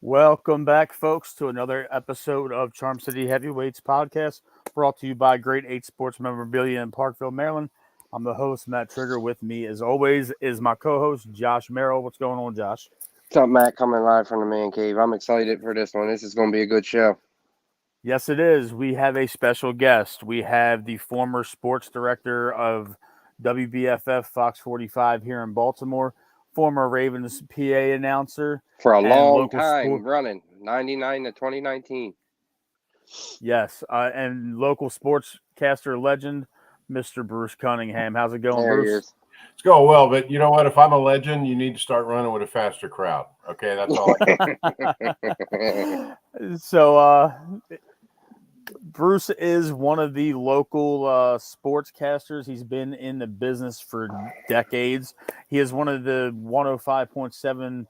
Welcome back, folks, to another episode of Charm City Heavyweights podcast, brought to you by Great 8 Sports Memorabilia in Parkville, Maryland. I'm the host, Matt Trigger. With me, as always, is my co-host, Josh Merrill. What's going on, Josh? What's up, Matt? Coming live from the man cave. I'm excited for this one. This is going to be a good show. Yes, it is. We have a special guest. We have the former sports director of WBFF Fox 45 here in Baltimore, former Ravens PA announcer. For a long time running, 99 to 2019. Yes, and local sportscaster legend, Mr. Bruce Cunningham. How's it going, There Bruce? he is. It's going well, but you know what? If I'm a legend, you need to start running with a faster crowd. Okay, that's all. So, Bruce is one of the local sportscasters. He's been in the business for decades. He is one of the 105.7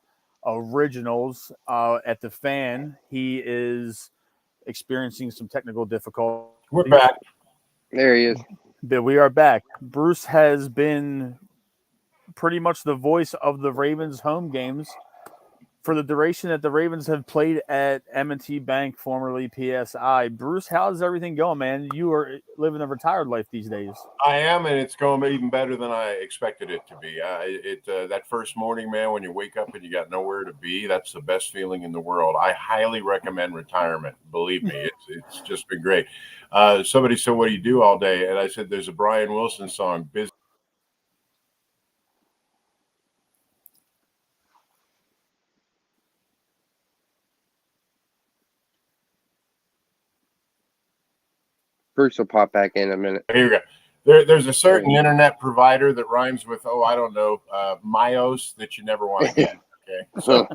originals at the Fan. He is experiencing some technical difficulties. We're back. There he is. But we are back. Bruce has been pretty much the voice of the Ravens home games for the duration that the Ravens have played at M&T Bank, formerly PSI. Bruce, how's everything going, man? You are living a retired life these days. I am, and it's going even better than I expected it to be. That first morning, man, when you wake up and you got nowhere to be, that's the best feeling in the world. I highly recommend retirement. Believe me, it's just been great. Somebody said, "What do you do all day?" And I said, "There's a Brian Wilson song, Busy." Bruce will pop back in a minute. Here we go. There's a certain internet provider that rhymes with, Myos that you never want to get. Okay, so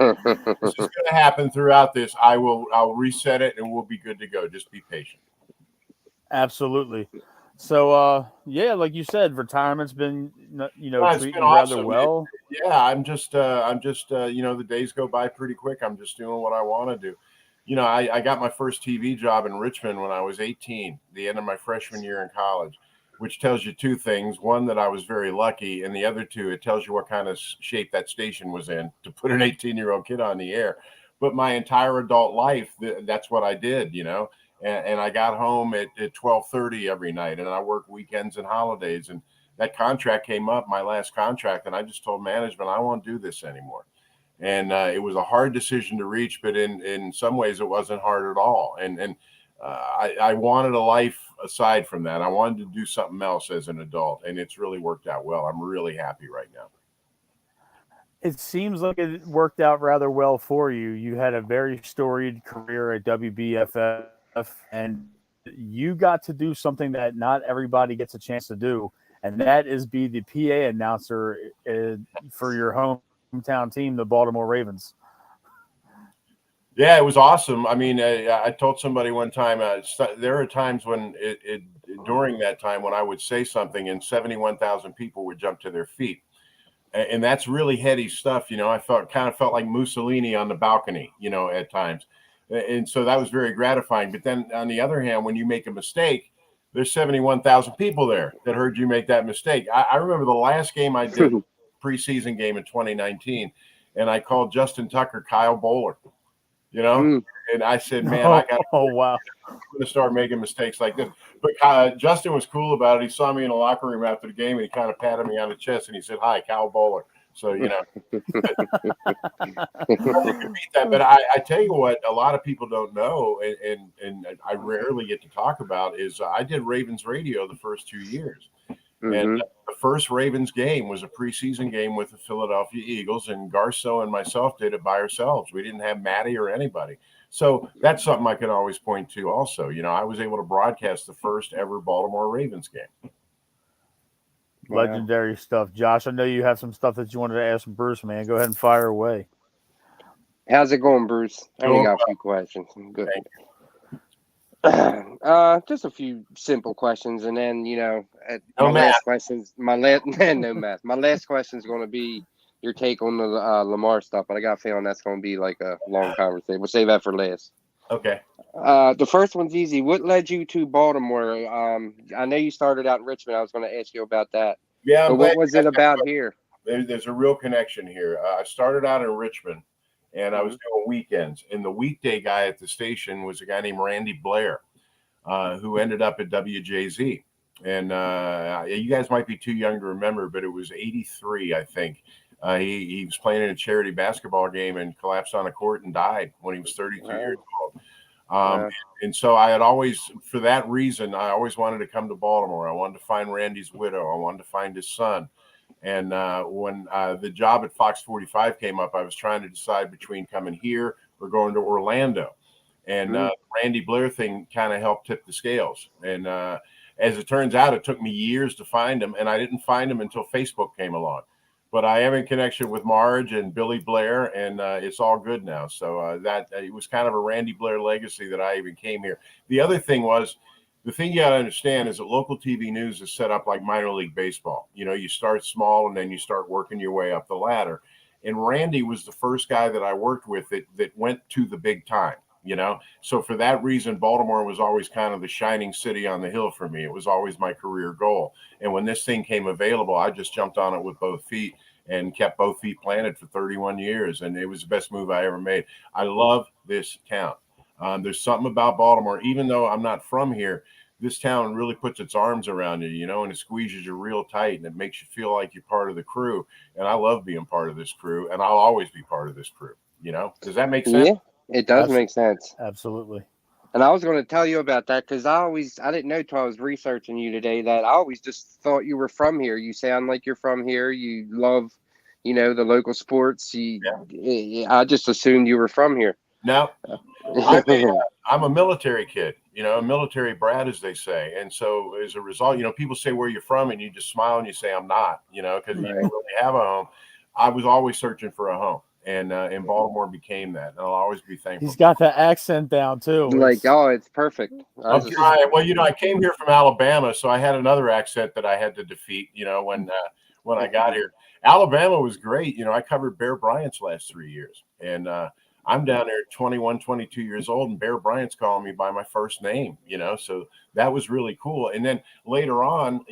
this is going to happen throughout this. I'll reset it and we'll be good to go. Just be patient. Absolutely. So, like you said, retirement's been, treating you awesome. rather well. I'm just, the days go by pretty quick. I'm just doing what I want to do. I got my first TV job in Richmond when I was 18, the end of my freshman year in college, which tells you two things. One, that I was very lucky, and the other two, it tells you what kind of shape that station was in to put an 18-year-old kid on the air. But my entire adult life, that's what I did, and I got home at 12:30 every night, and I worked weekends and holidays. And that contract came up, my last contract, and I just told management, I won't do this anymore. And it was a hard decision to reach, but in some ways it wasn't hard at all. And I wanted a life aside from that. I wanted to do something else as an adult, and it's really worked out well. I'm really happy right now. It seems like it worked out rather well for you. You had a very storied career at WBFF, and you got to do something that not everybody gets a chance to do, and that is be the PA announcer for your hometown team, the Baltimore Ravens. Yeah, it was awesome. I mean, I told somebody one time, there are times when during that time when I would say something and 71,000 people would jump to their feet. And that's really heady stuff. I kind of felt like Mussolini on the balcony, at times. And so that was very gratifying. But then on the other hand, when you make a mistake, there's 71,000 people there that heard you make that mistake. I remember the last game I did, preseason game in 2019, and I called Justin Tucker Kyle Bowler, and I said, man, I'm going to start making mistakes like this. But Justin was cool about it. He saw me in the locker room after the game, and he kind of patted me on the chest, and he said, hi, Kyle Bowler. So, But I tell you what, a lot of people don't know, and I rarely get to talk about is I did Ravens radio the first 2 years. And the first Ravens game was a preseason game with the Philadelphia Eagles, and Garceau and myself did it by ourselves. We didn't have Matty or anybody. So that's something I can always point to also. You know, I was able to broadcast the first ever Baltimore Ravens game. Legendary stuff. Josh, I know you have some stuff that you wanted to ask Bruce, man. Go ahead and fire away. How's it going, Bruce? I only got a few questions. Good. Just a few simple questions, and then No math. last questions. No math. My last question is going to be your take on the Lamar stuff, but I got a feeling that's going to be like a long conversation. We'll save that for last. Okay. The first one's easy. What led you to Baltimore? I know you started out in Richmond. I was going to ask you about that. Yeah. But what was it about here? There's a real connection here. I started out in Richmond, and I was doing weekends. And the weekday guy at the station was a guy named Randy Blair, who ended up at WJZ. And you guys might be too young to remember, but it was 83, I think. He was playing in a charity basketball game and collapsed on a court and died when he was 32 years old. And so I had always, for that reason, I always wanted to come to Baltimore. I wanted to find Randy's widow. I wanted to find his son. And when the job at Fox 45 came up, I was trying to decide between coming here or going to Orlando. And the Randy Blair thing kind of helped tip the scales. And as it turns out, it took me years to find him, and I didn't find him until Facebook came along. But I am in connection with Marge and Billy Blair, and it's all good now. So that it was kind of a Randy Blair legacy that I even came here. The other thing was, the thing you got to understand is that local TV news is set up like minor league baseball. You know, you start small and then you start working your way up the ladder. And Randy was the first guy that I worked with that went to the big time. You know, so for that reason, Baltimore was always kind of the shining city on the hill for me. It was always my career goal. And when this thing came available, I just jumped on it with both feet and kept both feet planted for 31 years. And it was the best move I ever made. I love this town. There's something about Baltimore, even though I'm not from here, this town really puts its arms around you, you know, and it squeezes you real tight and it makes you feel like you're part of the crew. And I love being part of this crew, and I'll always be part of this crew. You know, does that make sense? Yeah. It does make sense. Absolutely. And I was going to tell you about that because I didn't know till I was researching you today that I always just thought you were from here. You sound like you're from here. You love, the local sports. I just assumed you were from here. No, I'm a military kid, a military brat, as they say. And so as a result, people say where you're from and you just smile and you say, I'm not, because you don't really have a home. I was always searching for a home. And Baltimore became that. And I'll always be thankful. He's got the accent down too. It's perfect. I'm trying. Well, I came here from Alabama, so I had another accent that I had to defeat, when I got here. Alabama was great. I covered Bear Bryant's last 3 years. And I'm down there 21, 22 years old, and Bear Bryant's calling me by my first name, so that was really cool. And then later on,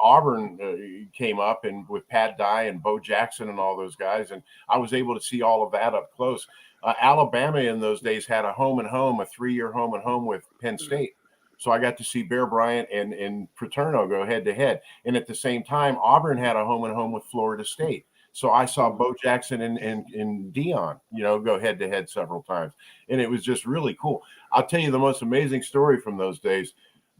Auburn came up and with Pat Dye and Bo Jackson and all those guys, and I was able to see all of that up close. Alabama in those days had a 3-year home and home with Penn State. So I got to see Bear Bryant and Paterno go head to head. And at the same time, Auburn had a home and home with Florida State. So I saw Bo Jackson and Dion, go head to head several times. And it was just really cool. I'll tell you the most amazing story from those days.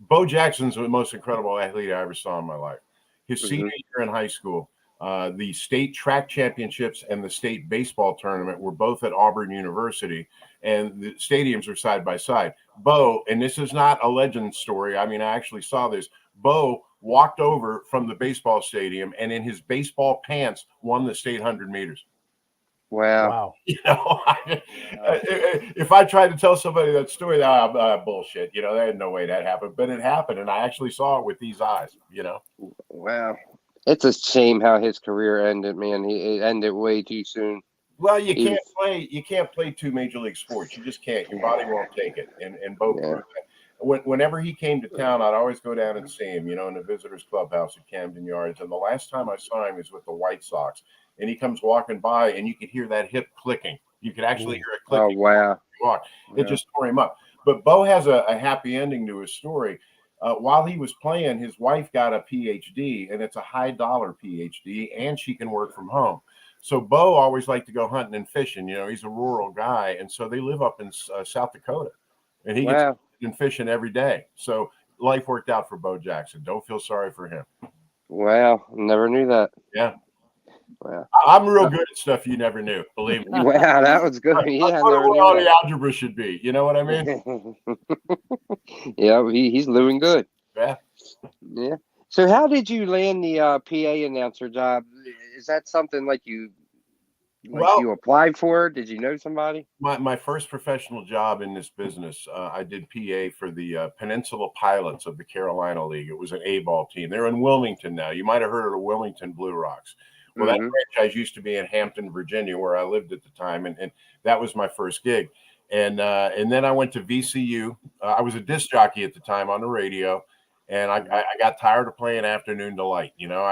Bo Jackson's the most incredible athlete I ever saw in my life. His senior year in high school, the state track championships and the state baseball tournament were both at Auburn University, and the stadiums were side by side. Bo, and this is not a legend story. I mean, I actually saw this. Bo walked over from the baseball stadium and in his baseball pants won the state 100 meters. Wow. If I tried to tell somebody that story, bullshit. There had no way that happened, but it happened, and I actually saw it with these eyes. Wow. It's a shame how his career ended, man. It ended way too soon. Well, you can't play two major league sports. You just can't. Your body won't take it. And Bo, whenever he came to town, I'd always go down and see him, in the visitors clubhouse at Camden Yards. And the last time I saw him was with the White Sox. And he comes walking by, and you could hear that hip clicking. You could actually hear it clicking. Oh, wow. It just tore him up. But Bo has a happy ending to his story. While he was playing, his wife got a PhD, and it's a high-dollar PhD, and she can work from home. So Bo always liked to go hunting and fishing. He's a rural guy, and so they live up in South Dakota. And he gets fishing every day. So life worked out for Bo Jackson. Don't feel sorry for him. Wow, never knew that. Yeah. Wow. I'm real good at stuff you never knew. Believe me. Wow, that was good. Yeah, I That's never what knew all that. the algebra should be. You know what I mean? Yeah, he's doing good. Yeah. Yeah. So how did you land the PA announcer job? Is that something like you Well, applied for? Did you know somebody? my first professional job in this business, I did PA for the Peninsula Pilots of the Carolina League. It was an A-ball team. They're in Wilmington now. You might have heard of the Wilmington Blue Rocks. Well, that franchise used to be in Hampton, Virginia, where I lived at the time, and that was my first gig. And then I went to VCU. I was a disc jockey at the time on the radio, and I got tired of playing Afternoon Delight. You know,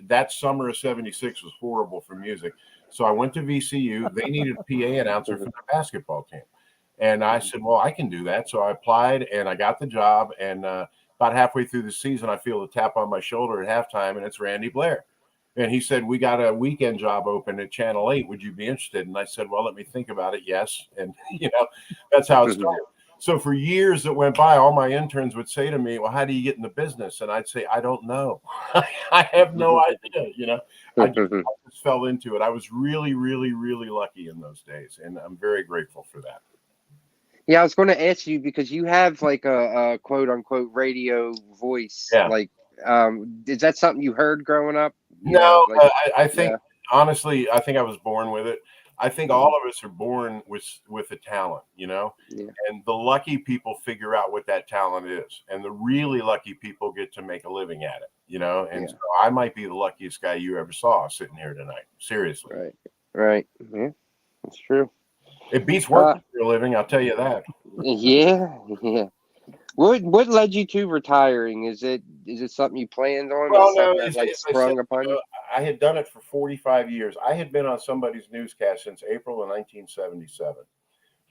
that summer of '76 was horrible for music. So I went to VCU. They needed a PA announcer for their basketball team. And I said, well, I can do that. So I applied and I got the job. And about halfway through the season, I feel a tap on my shoulder at halftime, and it's Randy Blair. And he said, we got a weekend job open at Channel 8. Would you be interested? And I said, well, let me think about it. Yes. And, that's how it started. So for years that went by, all my interns would say to me, well, how do you get in the business? And I'd say, I don't know. I have no idea. I just fell into it. I was really, really, really lucky in those days. And I'm very grateful for that. Yeah, I was going to ask you because you have like a quote unquote radio voice. Yeah. Like, is that something you heard growing up? No, I think, honestly, I think I was born with it. I think all of us are born with a talent, and the lucky people figure out what that talent is. And the really lucky people get to make a living at it, and so I might be the luckiest guy you ever saw sitting here tonight. Seriously. Right. Yeah, that's true. It beats working for a living, I'll tell you that. Yeah. What led you to retiring? Is it something you planned on? Well, no, that sprung upon you? I had done it for 45 years. I had been on somebody's newscast since April of 1977.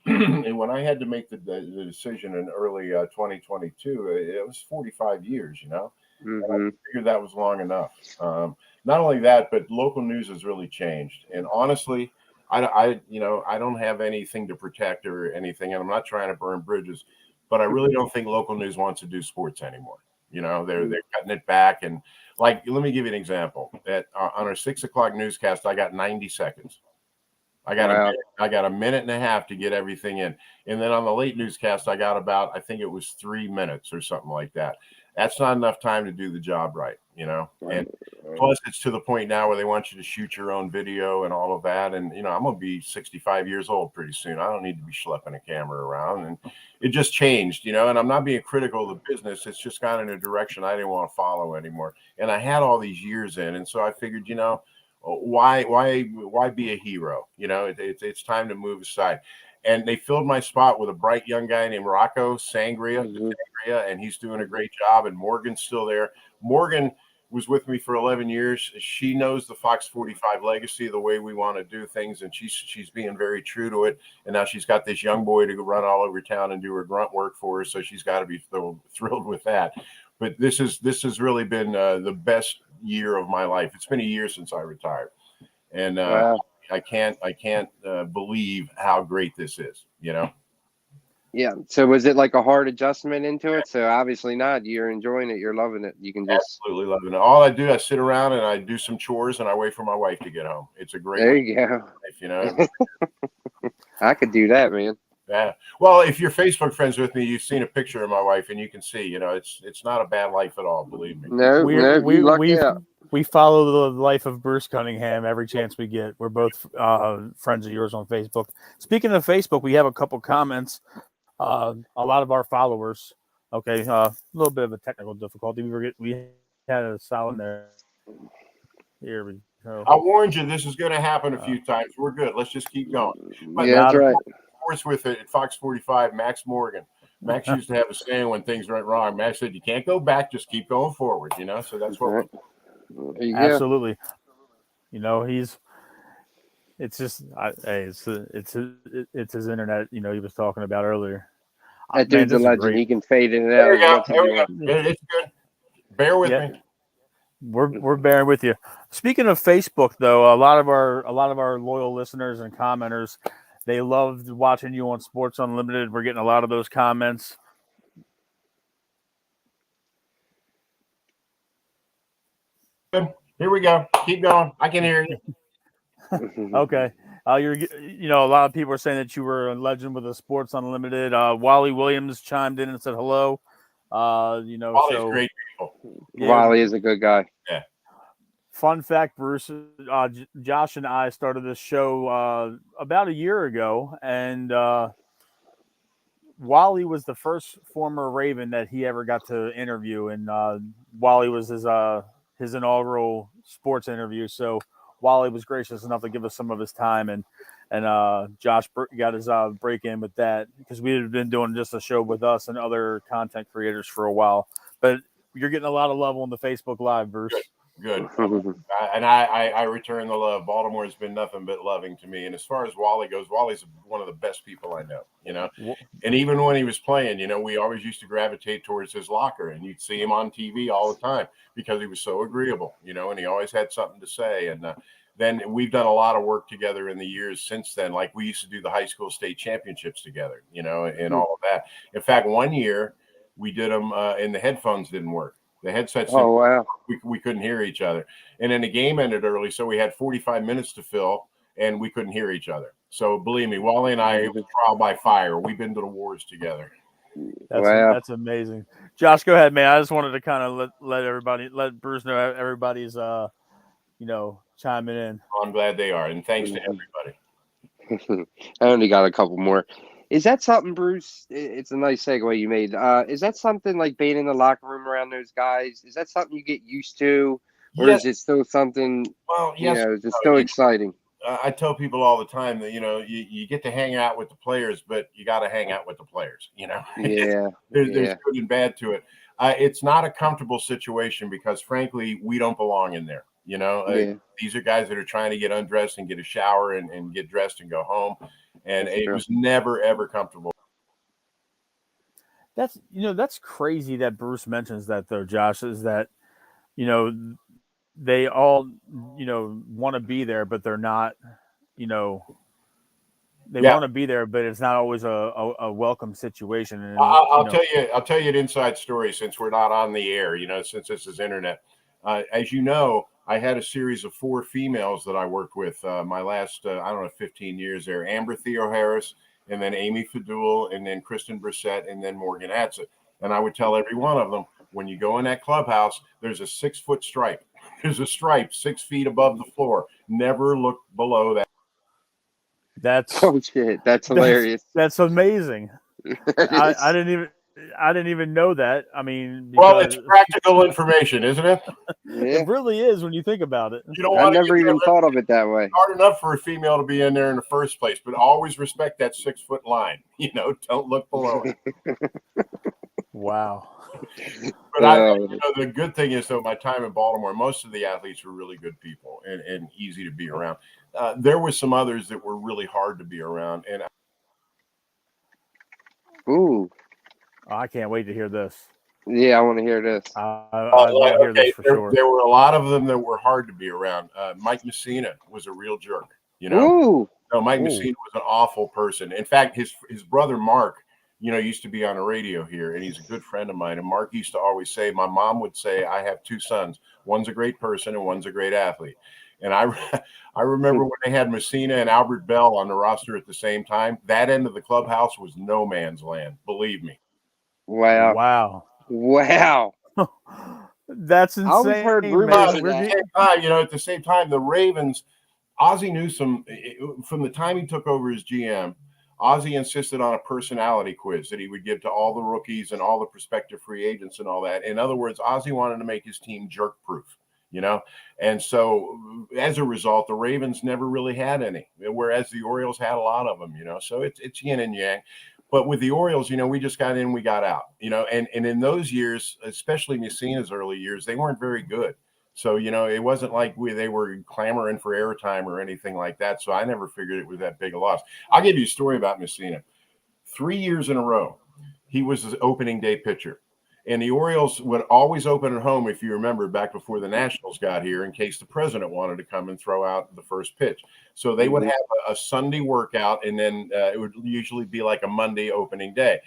And when I had to make the decision in early 2022, it was 45 years, And I figured that was long enough. Not only that, but local news has really changed. And honestly, I don't have anything to protect or anything, and I'm not trying to burn bridges, but I really don't think local news wants to do sports anymore. They're cutting it back. And let me give you an example. On our 6 o'clock newscast, I got 90 seconds. I got a minute and a half to get everything in. And then on the late newscast, I got about, I think it was 3 minutes or something like that. That's not enough time to do the job right, and plus it's to the point now where they want you to shoot your own video and all of that. And, I'm going to be 65 years old pretty soon. I don't need to be schlepping a camera around. And it just changed, and I'm not being critical of the business. It's just gone in a direction I didn't want to follow anymore. And I had all these years in. And so I figured, why be a hero? It's time to move aside. And they filled my spot with a bright young guy named Rocco Sangria, and he's doing a great job. And Morgan's still there. Morgan was with me for 11 years. She knows the Fox 45 legacy, the way we want to do things, and she's being very true to it. And now she's got this young boy to go run all over town and do her grunt work for her, so she's got to be thrilled with that. But this has really been the best year of my life. It's been a year since I retired, and I can't believe how great this is. Yeah. So was it like a hard adjustment into it? So obviously not. You're enjoying it. You're loving it. You can just absolutely loving it. All I do, I sit around and I do some chores and I wait for my wife to get home. It's a great. There you go. Life, I could do that, man. Yeah. Well, if you're Facebook friends with me, you've seen a picture of my wife, and you can see, it's not a bad life at all. Believe me. No, we follow the life of Bruce Cunningham every chance we get. We're both friends of yours on Facebook. Speaking of Facebook, we have a couple comments. A lot of our followers. Okay, a little bit of a technical difficulty. We had a solid there. Here we go. I warned you this is going to happen a few times. We're good. Let's just keep going. But yeah, that's right. Of course, with it at Fox 45, Max Morgan. Max used to have a saying when things went wrong. Max said, "You can't go back; just keep going forward." So that's what. Absolutely. It's just, it's his internet. He was talking about earlier. That dude's a legend. He can fade in and out. There we go. It's good. Bear with me. We're bearing with you. Speaking of Facebook, though, a lot of our loyal listeners and commenters, they loved watching you on Sports Unlimited. We're getting a lot of those comments. Here we go. Keep going. I can hear you. Okay. A lot of people are saying that you were a legend with the Sports Unlimited. Wally Williams chimed in and said hello. Wally's great people. Yeah. Wally is a good guy. Yeah. Fun fact, Bruce, Josh and I started this show about a year ago, and Wally was the first former Raven that he ever got to interview, and Wally was his inaugural sports interview. So Wally was gracious enough to give us some of his time, and Josh got his break in with that because we had been doing just a show with us and other content creators for a while. But you're getting a lot of love on the Facebook Live, Bruce. Good. And I return the love. Baltimore has been nothing but loving to me. And as far as Wally goes, Wally's one of the best people I know, And even when he was playing, we always used to gravitate towards his locker, and you'd see him on TV all the time because he was so agreeable, and he always had something to say. And then we've done a lot of work together in the years since then. Like we used to do the high school state championships together, and all of that. In fact, one year we did them and the headphones didn't work. The headsets, we couldn't hear each other. And then the game ended early, so we had 45 minutes to fill, and we couldn't hear each other. So believe me, Wally and I, it was trial by fire. We've been to the wars together. That's amazing. Josh, go ahead, man. I just wanted to kind of let Bruce know everybody's, chiming in. I'm glad they are, and thanks to everybody. I only got a couple more. Is that something, Bruce? It's a nice segue you made. Is that something like being in the locker room around those guys? Is that something you get used to, or is it still something? Well, yes, is it still exciting? I tell people all the time that you get to hang out with the players, but you got to hang out with the players. Yeah, there's good and bad to it. It's not a comfortable situation because, frankly, we don't belong in there. These are guys that are trying to get undressed and get a shower and get dressed and go home. And it was never, ever comfortable. That's crazy that Bruce mentions that, though, Josh, is that, they all, want to be there, but they're not, they want to be there, but it's not always a welcome situation. And, I'll tell you an inside story since we're not on the air, since this is internet. As you know, I had a series of 4 females that I worked with my last, 15 years there. Amber Theo Harris, and then Amy Fadul, and then Kristen Brissett, and then Morgan Adsit. And I would tell every one of them, when you go in that clubhouse, there's a 6-foot stripe. There's a stripe 6 feet above the floor. Never look below that. That's hilarious. That's amazing. I didn't even know that. I mean, well, it's practical information, isn't it? It really is when you think about it. I never even thought of it that way. Hard enough for a female to be in there in the first place, but always respect that 6-foot line. Don't look below it. Wow. But the good thing is, though, my time in Baltimore, most of the athletes were really good people and easy to be around. There were some others that were really hard to be around. And I can't wait to hear this. Yeah, I want to hear this. I want to hear this for sure. There were a lot of them that were hard to be around. Mike Messina was a real jerk. No, Mike Messina was an awful person. In fact, his brother Mark, used to be on the radio here, and he's a good friend of mine. And Mark used to always say, my mom would say, I have 2 sons. One's a great person and one's a great athlete. And I remember when they had Messina and Albert Bell on the roster at the same time, that end of the clubhouse was no man's land. Believe me. Wow. That's insane. I always heard rumors of that. At the same time, the Ravens, Ozzie Newsome, from the time he took over as GM, Ozzie insisted on a personality quiz that he would give to all the rookies and all the prospective free agents and all that. In other words, Ozzie wanted to make his team jerk-proof, And so as a result, the Ravens never really had any, whereas the Orioles had a lot of them, So it's yin and yang. But with the Orioles, we just got in, we got out, and in those years, especially Messina's early years, they weren't very good. So, it wasn't like they were clamoring for airtime or anything like that. So I never figured it was that big a loss. I'll give you a story about Messina. 3 years in a row, he was the opening day pitcher. And the Orioles would always open at home, if you remember, back before the Nationals got here, in case the president wanted to come and throw out the first pitch. So they would have a Sunday workout, and then it would usually be like a Monday opening day.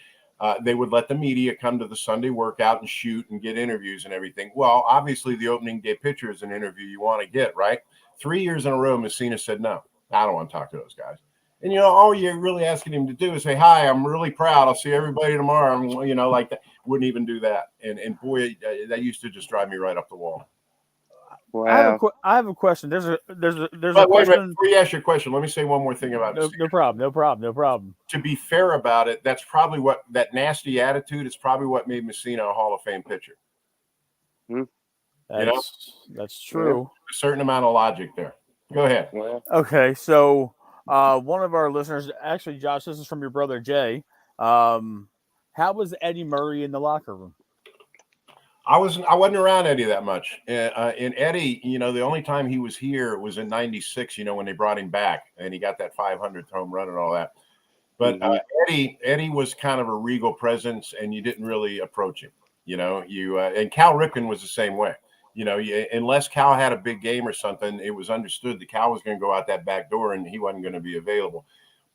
They would let the media come to the Sunday workout and shoot and get interviews and everything. Well, obviously, the opening day picture is an interview you want to get, right? 3 years in a row, Messina said, no, I don't want to talk to those guys. And, all you're really asking him to do is say, hi, I'm really proud. I'll see everybody tomorrow. Like that. Wouldn't even do that. And boy, that used to just drive me right up the wall. Wow. I have a question. There's a But wait, question. before you ask your question, let me say one more thing about it. No problem. To be fair about it, that's probably that nasty attitude is probably what made Messina a Hall of Fame pitcher. That's true. A certain amount of logic there. Go ahead. Okay, so one of our listeners, actually, Josh, this is from your brother Jay. How was Eddie Murray in the locker room? I wasn't around Eddie that much. And Eddie, the only time he was here was in '96. When they brought him back and he got that 500th home run and all that. But Eddie was kind of a regal presence, and you didn't really approach him. And Cal Ripken was the same way. Unless Cal had a big game or something, it was understood that Cal was going to go out that back door and he wasn't going to be available.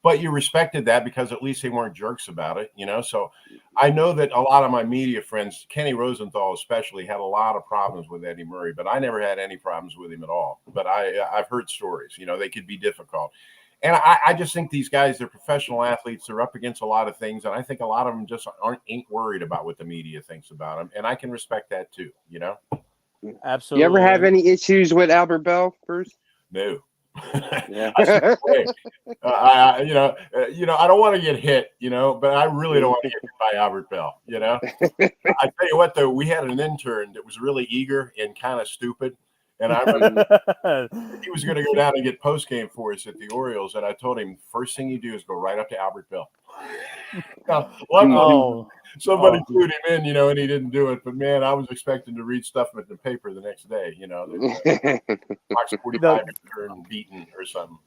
But you respected that because at least they weren't jerks about it, So I know that a lot of my media friends, Kenny Rosenthal especially, had a lot of problems with Eddie Murray, but I never had any problems with him at all. But I've heard stories, they could be difficult. And I just think these guys, they're professional athletes. They're up against a lot of things. And I think a lot of them just ain't worried about what the media thinks about them. And I can respect that too, Absolutely. You ever have any issues with Albert Bell, Bruce? No. Yeah. I don't want to get hit, but I really don't want to get hit by Albert Bell, I tell you what, though, we had an intern that was really eager and kind of stupid. And I remember he was going to go down and get post game for us at the Orioles. And I told him, first thing you do is go right up to Albert Bell. Now, luckily, somebody clued him in, and he didn't do it. But man, I was expecting to read stuff in the paper the next day, Fox 45 turned beaten or something,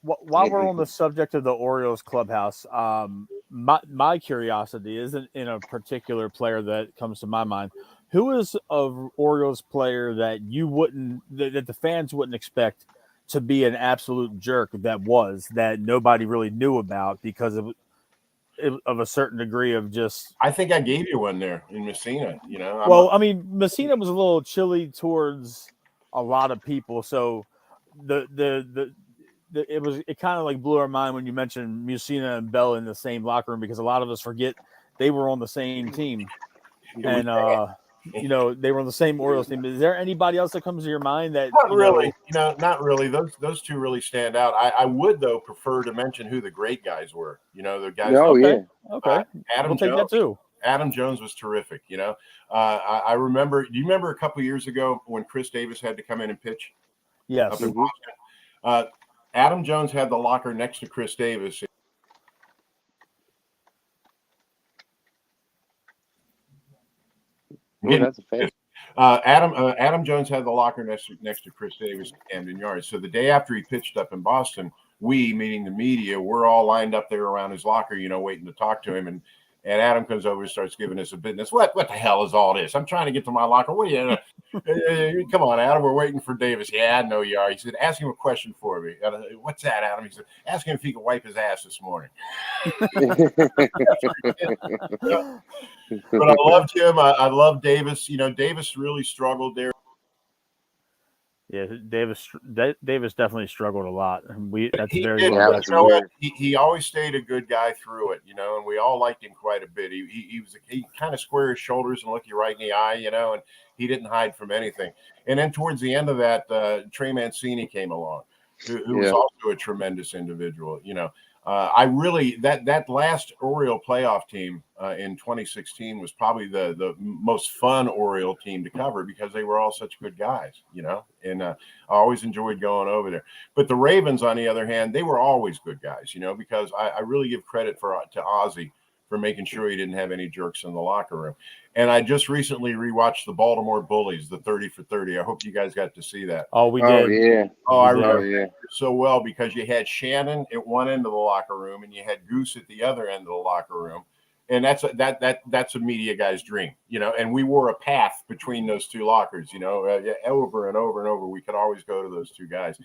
While we're on the subject of the Orioles clubhouse, my curiosity isn't in a particular player that comes to my mind. Who is an Orioles player that that the fans wouldn't expect to be an absolute jerk that nobody really knew about because of a certain degree of just. I think I gave you one there in Messina. Messina was a little chilly towards a lot of people, so it kind of like blew our mind when you mentioned Messina and Bell in the same locker room because a lot of us forget they were on the same team, and they were on the same Orioles team. Is there anybody else that comes to your mind that? Not really. Not really. Those two really stand out. I would though prefer to mention who the great guys were. The guys. Oh yeah. Okay. Adam Jones. Take that too. Adam Jones was terrific. I remember. Do you remember a couple of years ago when Chris Davis had to come in and pitch? Yes. Up in Boston? Adam Jones had the locker next to Chris Davis. That's a fact. Adam Jones had the locker next to Chris Davis at Camden Yards. So the day after he pitched up in Boston, we, meaning the media, we're all lined up there around his locker, waiting to talk to him. And Adam comes over and starts giving us a business. What the hell is all this? I'm trying to get to my locker. What are you? Come on, Adam. We're waiting for Davis. Yeah, I know you are. He said, ask him a question for me. What's that, Adam? He said, ask him if he can wipe his ass this morning. But I loved him. I love Davis. Davis really struggled there. Yeah, Davis definitely struggled a lot. He always stayed a good guy through it, and we all liked him quite a bit. He kind of square his shoulders and look you right in the eye, and he didn't hide from anything. And then towards the end of that, Trey Mancini came along, who was also a tremendous individual. I really that last Oriole playoff team in 2016 was probably the most fun Oriole team to cover because they were all such good guys, and I always enjoyed going over there. But the Ravens, on the other hand, they were always good guys, because I really give credit to Ozzie for making sure he didn't have any jerks in the locker room. And I just recently rewatched the Baltimore Bullies, the 30 for 30. I hope you guys got to see that. Oh, we did. Yeah. I remember it so well because you had Shannon at one end of the locker room and you had Goose at the other end of the locker room. And that's a media guy's dream, and we wore a path between those two lockers, over and over and over. We could always go to those two guys.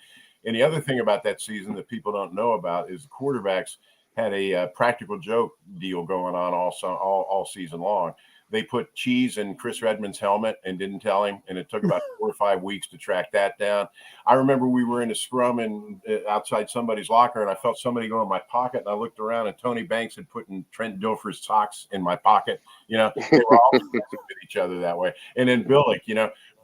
And the other thing about that season that people don't know about is the quarterbacks, had a practical joke deal going on all season long. They put cheese in Chris Redmond's helmet and didn't tell him, and it took about 4 or 5 weeks to track that down. I remember we were in a scrum and outside somebody's locker, and I felt somebody go in my pocket, and I looked around, and Tony Banks had put in Trent Dilfer's socks in my pocket. They were all with each other that way. And then Billick,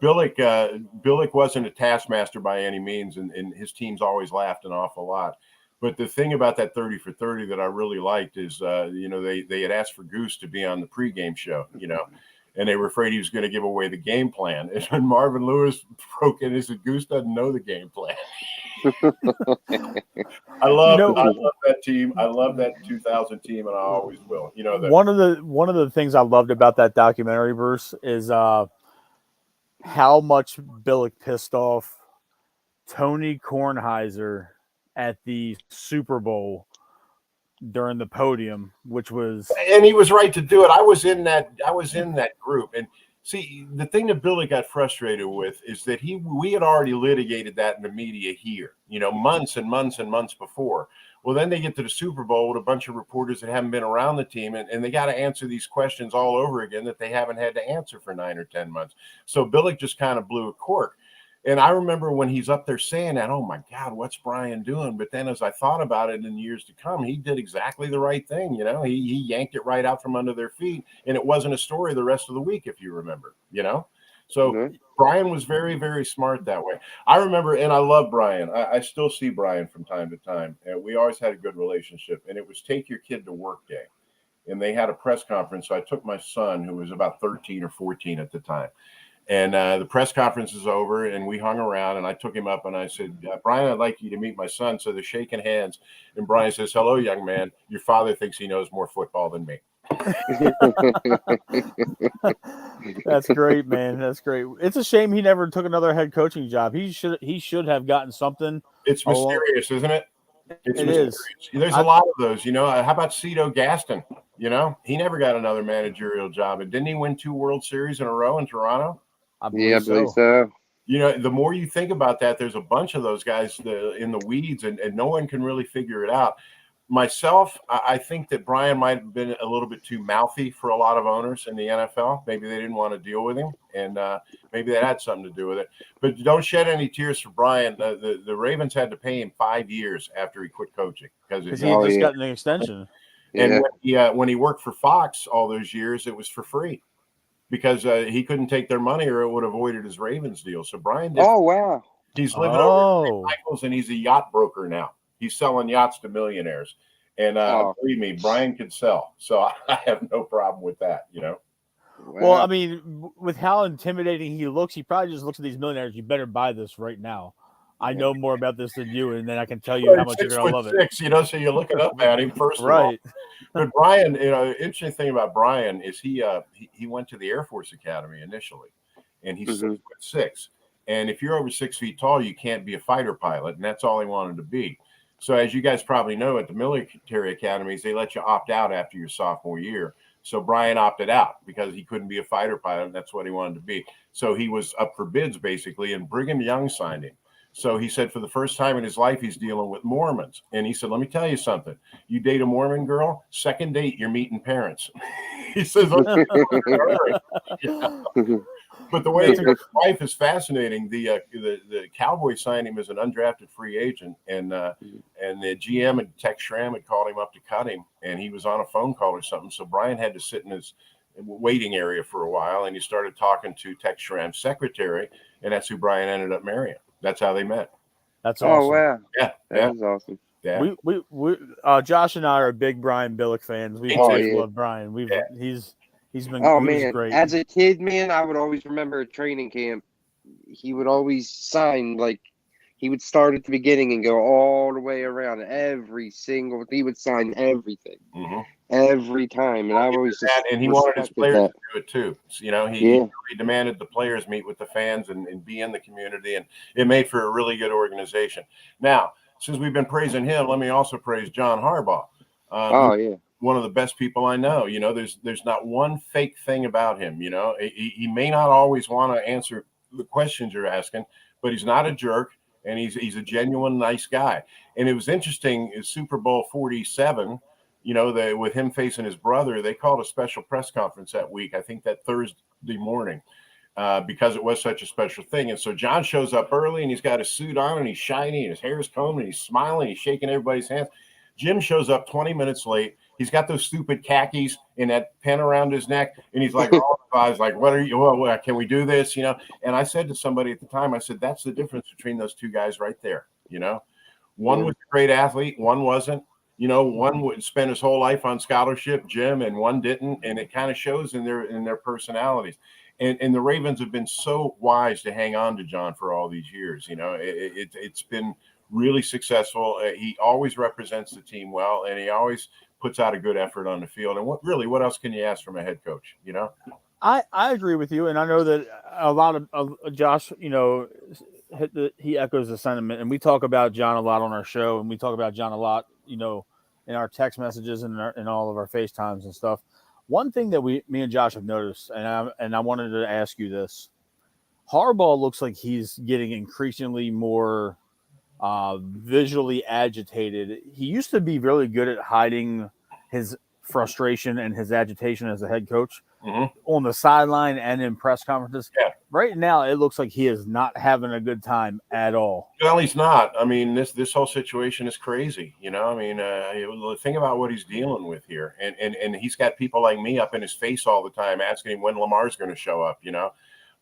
Billick wasn't a taskmaster by any means, and his teams always laughed an awful lot. But the thing about that 30 for 30 that I really liked is, they had asked for Goose to be on the pregame show, and they were afraid he was going to give away the game plan. And when Marvin Lewis broke in, he said, Goose doesn't know the game plan. I love that team. I love that 2000 team, and I always will. One of the things I loved about that documentary, Bruce, is how much Billick pissed off Tony Kornheiser at the Super Bowl during the podium, and he was right to do it. I was in that group, and see, the thing that Billy got frustrated with is that we had already litigated that in the media here, months and months and months before. Well, then they get to the Super Bowl with a bunch of reporters that haven't been around the team, and they got to answer these questions all over again that they haven't had to answer for 9 or 10 months. So Billy just kind of blew a cork. And I remember when he's up there saying that, oh my God, what's Brian doing? But then as I thought about it in years to come, he did exactly the right thing. He yanked it right out from under their feet, and it wasn't a story the rest of the week, if you remember, So Brian was very, very smart that way. I remember, and I love Brian. I still see Brian from time to time, and we always had a good relationship. And it was Take Your Kid to Work Day. And they had a press conference. So I took my son, who was about 13 or 14 at the time. And the press conference is over, and we hung around, and I took him up, and I said, Brian, I'd like you to meet my son. So they're shaking hands, and Brian says, hello, young man. Your father thinks he knows more football than me. That's great, man. That's great. It's a shame he never took another head coaching job. He should have gotten something. It's mysterious, isn't it? It's mysterious. There's a lot of those, How about Cito Gaston? He never got another managerial job. And didn't he win 2 World Series in a row in Toronto? I believe so. The more you think about that, there's a bunch of those guys in the weeds, and no one can really figure it out. Myself, I think that Brian might have been a little bit too mouthy for a lot of owners in the NFL. Maybe they didn't want to deal with him, and maybe that had something to do with it. But don't shed any tears for Brian. The Ravens had to pay him 5 years after he quit coaching because he just got an extension. And when he worked for Fox all those years, it was for free because he couldn't take their money or it would have avoided his Ravens deal. So Brian did. Oh, wow. He's living over in Michaels, and he's a yacht broker now. He's selling yachts to millionaires. And believe me, Brian could sell. So I have no problem with that, Wow. Well, I mean, with how intimidating he looks, he probably just looks at these millionaires. You better buy this right now. I know more about this than you, and then I can tell you how much you're going to love it. So you're looking up at him first of all. But Brian, interesting thing about Brian is he went to the Air Force Academy initially, and he's 6'6". And if you're over 6 feet tall, you can't be a fighter pilot, and that's all he wanted to be. So as you guys probably know, at the military academies, they let you opt out after your sophomore year. So Brian opted out because he couldn't be a fighter pilot, and that's what he wanted to be. So he was up for bids, basically, and Brigham Young signed him. So he said for the first time in his life, he's dealing with Mormons. And he said, let me tell you something. You date a Mormon girl, second date, you're meeting parents. He says, okay. But the way his life is fascinating. The Cowboys signed him as an undrafted free agent, and the GM and Tex Schramm had called him up to cut him, and he was on a phone call or something. So Brian had to sit in his waiting area for a while, and he started talking to Tex Schramm's secretary, and that's who Brian ended up marrying. That's how they met. That's awesome. Oh wow! Yeah, that's awesome. Yeah, we Josh and I are big Brian Billick fans. We love Brian. He's been. Oh he man, was great. As a kid, man, I would always remember at training camp. He would always sign he would start at the beginning and go all the way around every single. He would sign everything every time, and I've always and he wanted his players to do it too. He demanded the players meet with the fans and be in the community, and it made for a really good organization. Now, since we've been praising him, let me also praise John Harbaugh. One of the best people I know. There's not one fake thing about him. He may not always want to answer the questions you're asking, but he's not a jerk. and he's a genuine nice guy. And it was interesting. Is Super Bowl 47. With him facing his brother, they called a special press conference that week. I think that Thursday morning. Because it was such a special thing. And so John shows up early and he's got his suit on and he's shiny and his hair is combed and he's smiling. He's shaking everybody's hands. Jim shows up 20 minutes late. He's got those stupid khakis and that pin around his neck. And he's like, what are you, can we do this? And I said to somebody at the time, I said, that's the difference between those two guys right there. One was a great athlete. One wasn't. One would spend his whole life on scholarship, Jim, and one didn't. And it kind of shows in their personalities. And the Ravens have been so wise to hang on to John for all these years. It's been really successful. He always represents the team well, and he always puts out a good effort on the field. And what else can you ask from a head coach? I agree with you, and I know that a lot of Josh, he echoes the sentiment, and we talk about John a lot on our show, and we talk about John a lot, in our text messages and in all of our FaceTimes and stuff. One thing that me and Josh have noticed, and I wanted to ask you this: Harbaugh looks like he's getting increasingly more visually agitated. He used to be really good at hiding his frustration and his agitation as a head coach on the sideline and in press conferences. Yeah. Right now, it looks like he is not having a good time at all. Well, he's not. I mean, this whole situation is crazy. Think about what he's dealing with here, and he's got people like me up in his face all the time asking him when Lamar's going to show up.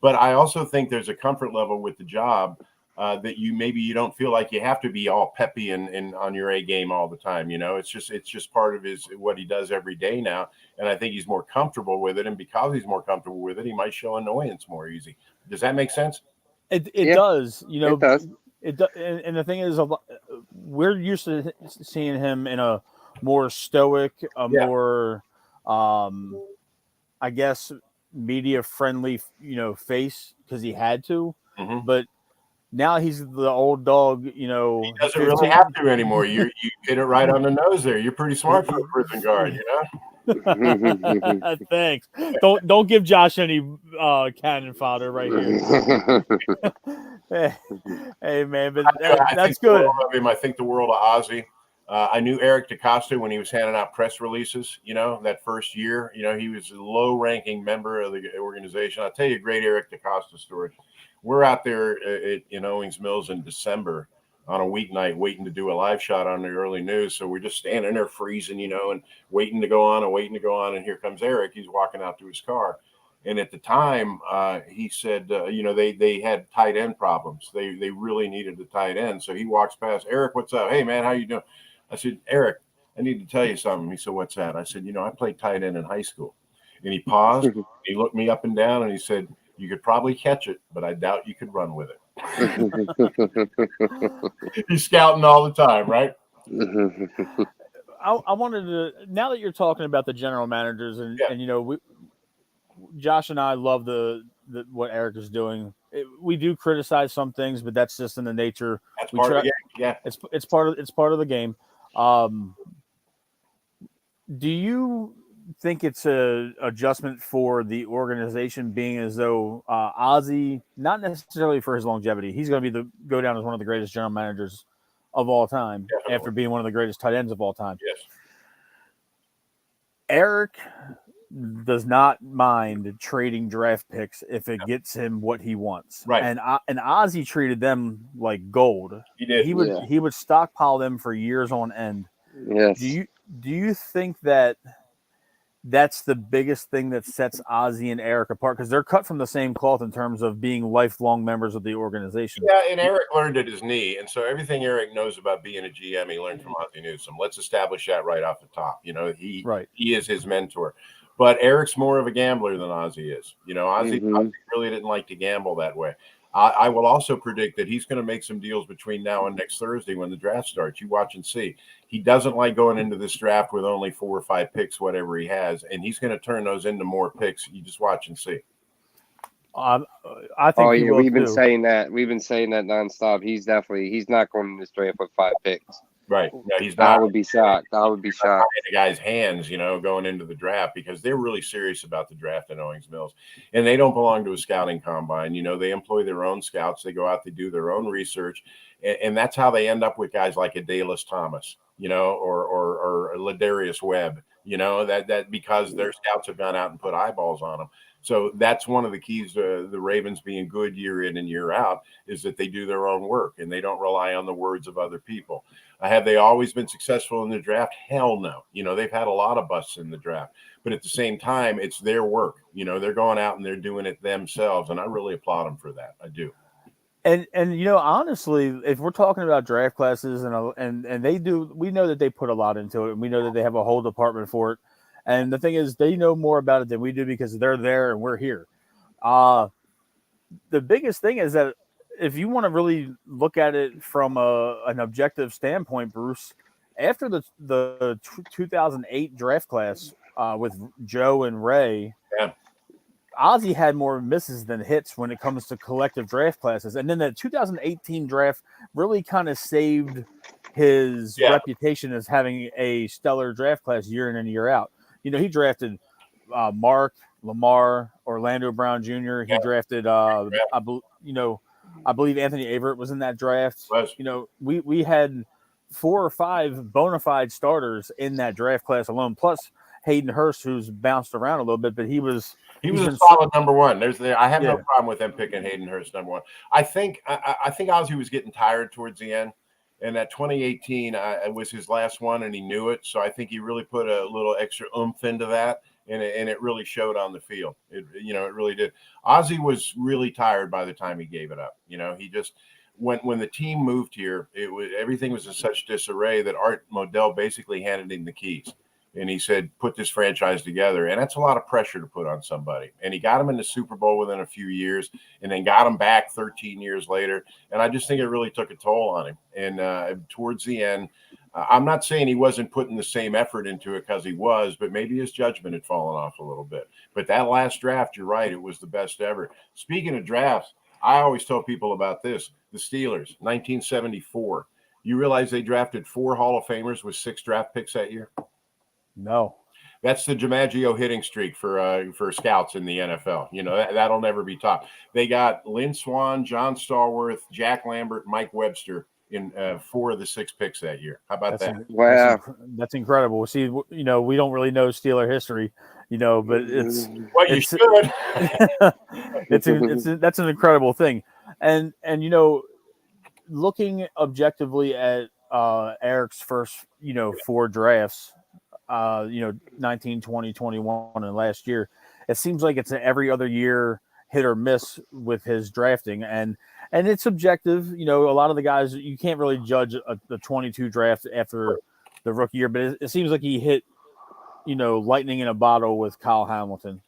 But I also think there's a comfort level with the job that you don't feel like you have to be all peppy and on your A game all the time. It's just part of what he does every day now. And I think he's more comfortable with it. And because he's more comfortable with it, he might show annoyance more easy. Does that make sense? It does. It does. And the thing is, we're used to seeing him in a more stoic, more, I guess, media friendly, face because he had to. But now he's the old dog, He doesn't really have to anymore. You hit it right on the nose there. You're pretty smart for a prison guard, Thanks. Don't give Josh any cannon fodder right here. hey man, but that's good. I think the world of Ozzie. I knew Eric DeCosta when he was handing out press releases, that first year. He was a low-ranking member of the organization. I'll tell you a great Eric DeCosta story. We're out there in Owings Mills in December on a weeknight waiting to do a live shot on the early news. So we're just standing there freezing, and waiting to go on. And here comes Eric. He's walking out to his car. And at the time, he said, they had tight end problems. They really needed a tight end. So he walks past. Eric, what's up? Hey, man, how you doing? I said, Eric, I need to tell you something. He said, what's that? I said, I played tight end in high school. And he paused. He looked me up and down, and he said, you could probably catch it, but I doubt you could run with it. He's scouting all the time, right? I wanted to, now that you're talking about the general managers and Josh and I love the what Eric is doing. We do criticize some things, but that's just in the nature. That's part of the game. Yeah, it's part of the game. Do you think it's a adjustment for the organization, being as though Ozzie, not necessarily for his longevity, he's going to go down as one of the greatest general managers of all time, definitely, after being one of the greatest tight ends of all time. Yes. Eric does not mind trading draft picks if it gets him what he wants. Right. And Ozzie treated them like gold. He did. He would stockpile them for years on end. Yes. Do you think that that's the biggest thing that sets Ozzie and Eric apart? Because they're cut from the same cloth in terms of being lifelong members of the organization. Yeah, and Eric learned at his knee. And so everything Eric knows about being a GM, he learned from Ozzie Newsome. Let's establish that right off the top. He is his mentor. But Eric's more of a gambler than Ozzie is. Ozzie really didn't like to gamble that way. I will also predict that he's going to make some deals between now and next Thursday when the draft starts. You watch and see. He doesn't like going into this draft with only 4 or 5 picks, whatever he has, and he's going to turn those into more picks. You just watch and see. I think we've been saying that. We've been saying that nonstop. He's not going in this draft with 5 picks. Right. No, he's I not. would be shocked. I would be shocked. The guy's hands, going into the draft, because they're really serious about the draft at Owings Mills, and they don't belong to a scouting combine. They employ their own scouts. They go out, they do their own research, and that's how they end up with guys like a Dallas Thomas, or Ladarius Webb, that because their scouts have gone out and put eyeballs on them. So that's one of the keys to the Ravens being good year in and year out, is that they do their own work and they don't rely on the words of other people. Have they always been successful in the draft? Hell no. They've had a lot of busts in the draft, but at the same time, it's their work. They're going out and they're doing it themselves, and I really applaud them for that. I do. And honestly, if we're talking about draft classes and they do, we know that they put a lot into it, and we know that they have a whole department for it. And the thing is, they know more about it than we do because they're there and we're here. The biggest thing is that if you want to really look at it from an objective standpoint, Bruce, after the 2008 draft class with Joe and Ray, yeah, Ozzie had more misses than hits when it comes to collective draft classes. And then the 2018 draft really kind of saved his reputation as having a stellar draft class year in and year out. He drafted Mark, Lamar, Orlando Brown Jr. He drafted, I believe Anthony Averett was in that draft. We had 4 or 5 bona fide starters in that draft class alone, plus Hayden Hurst, who's bounced around a little bit, but he was a solid number one. I have no problem with them picking Hayden Hurst number one. I think Ozzie was getting tired towards the end, and that 2018 was his last one, and he knew it. So I think he really put a little extra oomph into that, and it really showed on the field. It really did. Ozzie was really tired by the time he gave it up. He just when the team moved here, everything was in such disarray that Art Modell basically handed him the keys. And he said, put this franchise together. And that's a lot of pressure to put on somebody. And he got him in the Super Bowl within a few years, and then got him back 13 years later. And I just think it really took a toll on him. And towards the end, I'm not saying he wasn't putting the same effort into it, because he was, but maybe his judgment had fallen off a little bit. But that last draft, you're right, it was the best ever. Speaking of drafts, I always tell people about this. The Steelers, 1974. You realize they drafted 4 Hall of Famers with 6 draft picks that year? No. That's the DiMaggio hitting streak for scouts in the NFL. That'll never be topped. They got Lynn Swann, John Stallworth, Jack Lambert, Mike Webster in 4 of the 6 picks that year. How about that? Wow, that's incredible. See, we don't really know Steeler history, but it's you should. that's an incredible thing, and looking objectively at Eric's first 4 drafts. 19, 20, 21, and last year, it seems like it's an every other year hit or miss with his drafting, and it's subjective. A lot of the guys, you can't really judge the 22 draft after the rookie year, but it seems like he hit lightning in a bottle with Kyle Hamilton.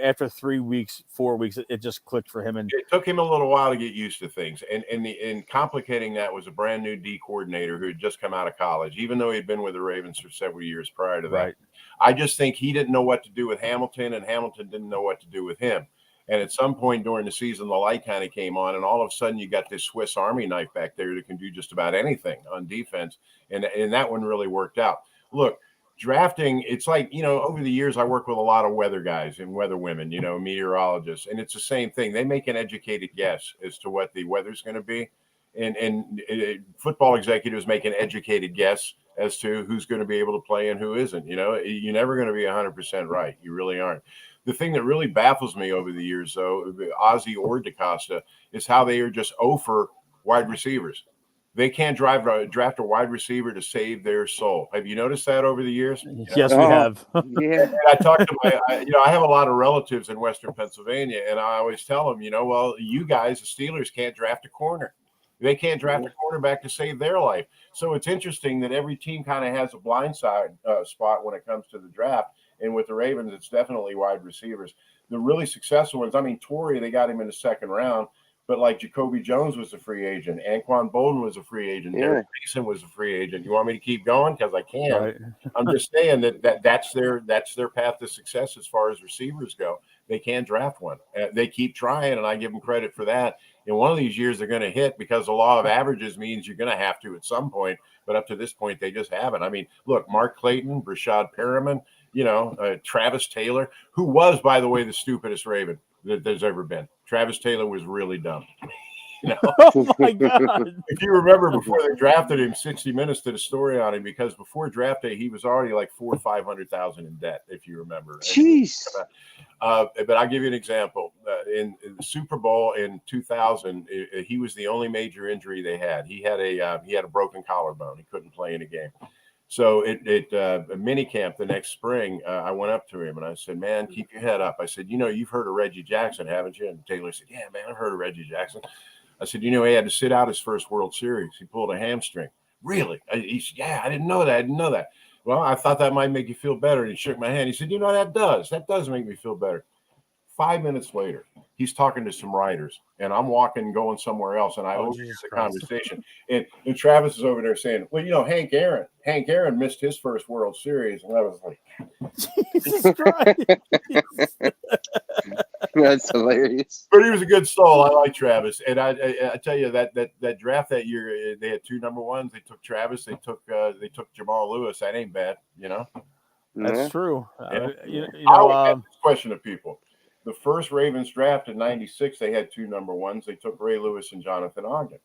After 3 weeks, 4 weeks, it just clicked for him. And it took him a little while to get used to things. And complicating that was a brand new D coordinator who had just come out of college, even though he'd been with the Ravens for several years prior to that. Right. I just think he didn't know what to do with Hamilton, and Hamilton didn't know what to do with him. And at some point during the season, the light kind of came on, and all of a sudden you got this Swiss Army knife back there that can do just about anything on defense. And that one really worked out. Look, drafting, it's like, over the years, I work with a lot of weather guys and weather women, meteorologists, and it's the same thing. They make an educated guess as to what the weather's going to be. And football executives make an educated guess as to who's going to be able to play and who isn't. You're never going to be 100% right. You really aren't. The thing that really baffles me over the years, though, Ozzie or DaCosta, is how they are just for wide receivers. They can't draft a wide receiver to save their soul. Have you noticed that over the years? Yes, we have. Yeah. I talked to I have a lot of relatives in Western Pennsylvania, and I always tell them, well, you guys, the Steelers, can't draft a corner. They can't draft a quarterback to save their life. So it's interesting that every team kind of has a blindside spot when it comes to the draft. And with the Ravens, it's definitely wide receivers. The really successful ones, Torrey, they got him in the 2nd round. But like Jacoby Jones was a free agent, Anquan Bolden was a free agent, Derek Mason was a free agent. You want me to keep going? Because I can. Right. I'm just saying that's their path to success as far as receivers go. They can draft one. They keep trying, and I give them credit for that. In one of these years, they're going to hit because the law of averages means you're going to have to at some point. But up to this point, they just haven't. I mean, look, Mark Clayton, Rashad Perriman, Travis Taylor, who was, by the way, the stupidest Raven that there's ever been. Travis Taylor was really dumb. Oh my God! If you remember, before they drafted him, 60 Minutes did a story on him because before draft day he was already like $400,000 or $500,000 in debt. If you remember, Jeez. But I'll give you an example. In the Super Bowl in 2000, he was the only major injury they had. He had a broken collarbone. He couldn't play in a game. So a mini camp the next spring, I went up to him and I said, "Man, keep your head up." I said, "You've heard of Reggie Jackson, haven't you?" And Taylor said, "Yeah, man, I've heard of Reggie Jackson." I said, he had to sit out his first World Series. He pulled a hamstring. Really? He said, "Yeah, I didn't know that. Well, I thought that might make you feel better." And he shook my hand. He said, that does make me feel better. 5 minutes later, he's talking to some writers, and I'm going somewhere else, and I overhear the conversation. And Travis is over there saying, "Well, Hank Aaron missed his first World Series," and I was like, Jesus Christ. That's hilarious. But he was a good soul. I like Travis, and I tell you that draft that year, they had 2 number ones. They took Travis. They took Jamal Lewis. That ain't bad, That's true. Yeah. I always ask this question to people. The first Ravens draft in '96, they had 2 number ones. They took Ray Lewis and Jonathan Ogden.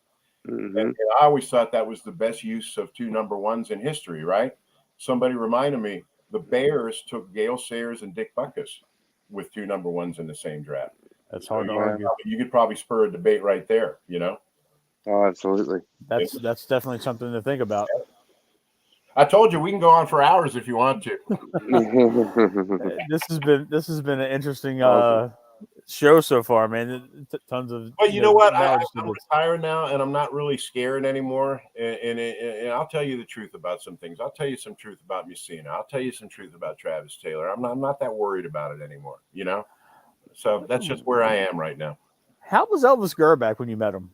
Mm-hmm. And I always thought that was the best use of 2 number ones in history, right? Somebody reminded me, the Bears took Gale Sayers and Dick Butkus with 2 number ones in the same draft. That's hard to argue. You could probably spur a debate right there, Oh, absolutely. That's definitely something to think about. I told you we can go on for hours if you want to. This has been an interesting show so far, man. Tons of. But you know what? I'm retired now, and I'm not really scared anymore. And I'll tell you the truth about some things. I'll tell you some truth about Messina. I'll tell you some truth about Travis Taylor. I'm not that worried about it anymore. So that's just where I am right now. How was Elvis Gerback when you met him?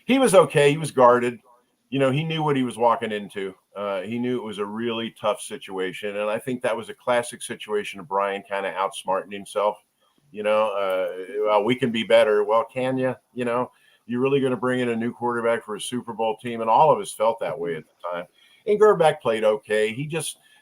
He was okay. He was guarded. He knew what he was walking into. He knew it was a really tough situation. And I think that was a classic situation of Brian kind of outsmarting himself. Well, we can be better. Well, can you? You're really going to bring in a new quarterback for a Super Bowl team? And all of us felt that way at the time. And Gerback played okay.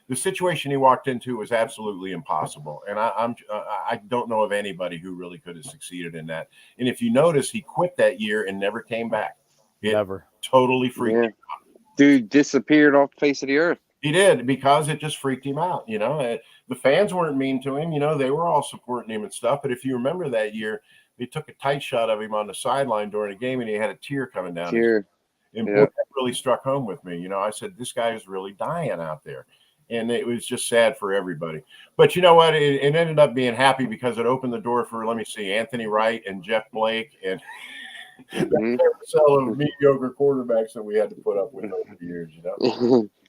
The situation he walked into was absolutely impossible. And I don't know of anybody who really could have succeeded in that. And if you notice, he quit that year and never came back. Never. Totally freaked him out. Dude disappeared off the face of the earth. He did, because it just freaked him out. The fans weren't mean to him. They were all supporting him and stuff. But if you remember that year, they took a tight shot of him on the sideline during a game, and he had a tear coming down. And that really struck home with me. I said, this guy is really dying out there. And it was just sad for everybody. But you know what? It ended up being happy because it opened the door for, Anthony Wright and Jeff Blake and of mediocre quarterbacks that we had to put up with over the years.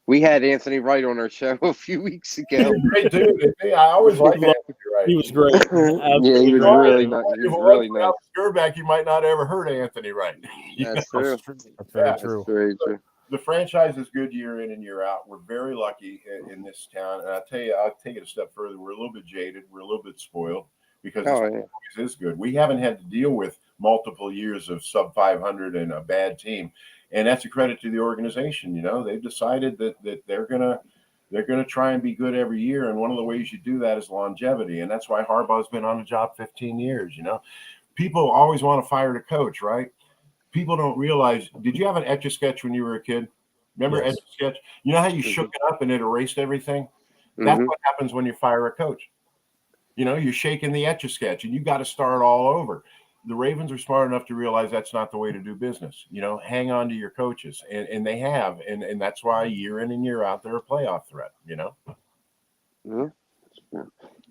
We had Anthony Wright on our show a few weeks ago. Great dude. I always liked Anthony Wright. He was great. Yeah, he was really nice. He was really nice. Gerback, you might not have ever heard of Anthony Wright. That's true. That's very true. That's very true. The franchise is good year in and year out. We're very lucky in this town. And I'll tell you, I'll take it a step further. We're a little bit jaded. We're a little bit spoiled because this always is good. We haven't had to deal with multiple years of sub 500 and a bad team. And that's a credit to the organization. They've decided that they're gonna try and be good every year. And one of the ways you do that is longevity. And that's why Harbaugh's been on the job 15 years. People always want to fire the coach, right? People don't realize, did you have an Etch-a-Sketch when you were a kid? Remember Etch-a-Sketch? You know how you shook it up and it erased everything? That's what happens when you fire a coach. You're shaking the Etch-a-Sketch and you got to start all over. The Ravens are smart enough to realize that's not the way to do business. Hang on to your coaches. And they have. And that's why year in and year out, they're a playoff threat,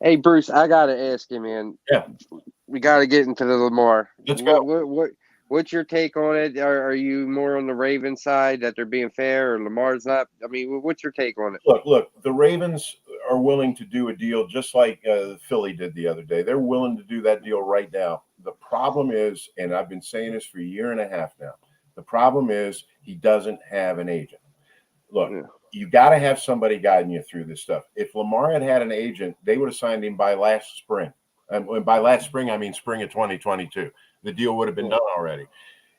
Hey, Bruce, I got to ask you, man. Yeah. We got to get into the Lamar. Let's go. What's your take on it? Are you more on the Ravens side that they're being fair or Lamar's not? I mean, what's your take on it? Look, the Ravens are willing to do a deal just like Philly did the other day. They're willing to do that deal right now. The problem is, and I've been saying this for a year and a half now, the problem is he doesn't have an agent. Look, you got to have somebody guiding you through this stuff. If Lamar had had an agent, they would have signed him by last spring. And by last spring, I mean spring of 2022. The deal would have been done already.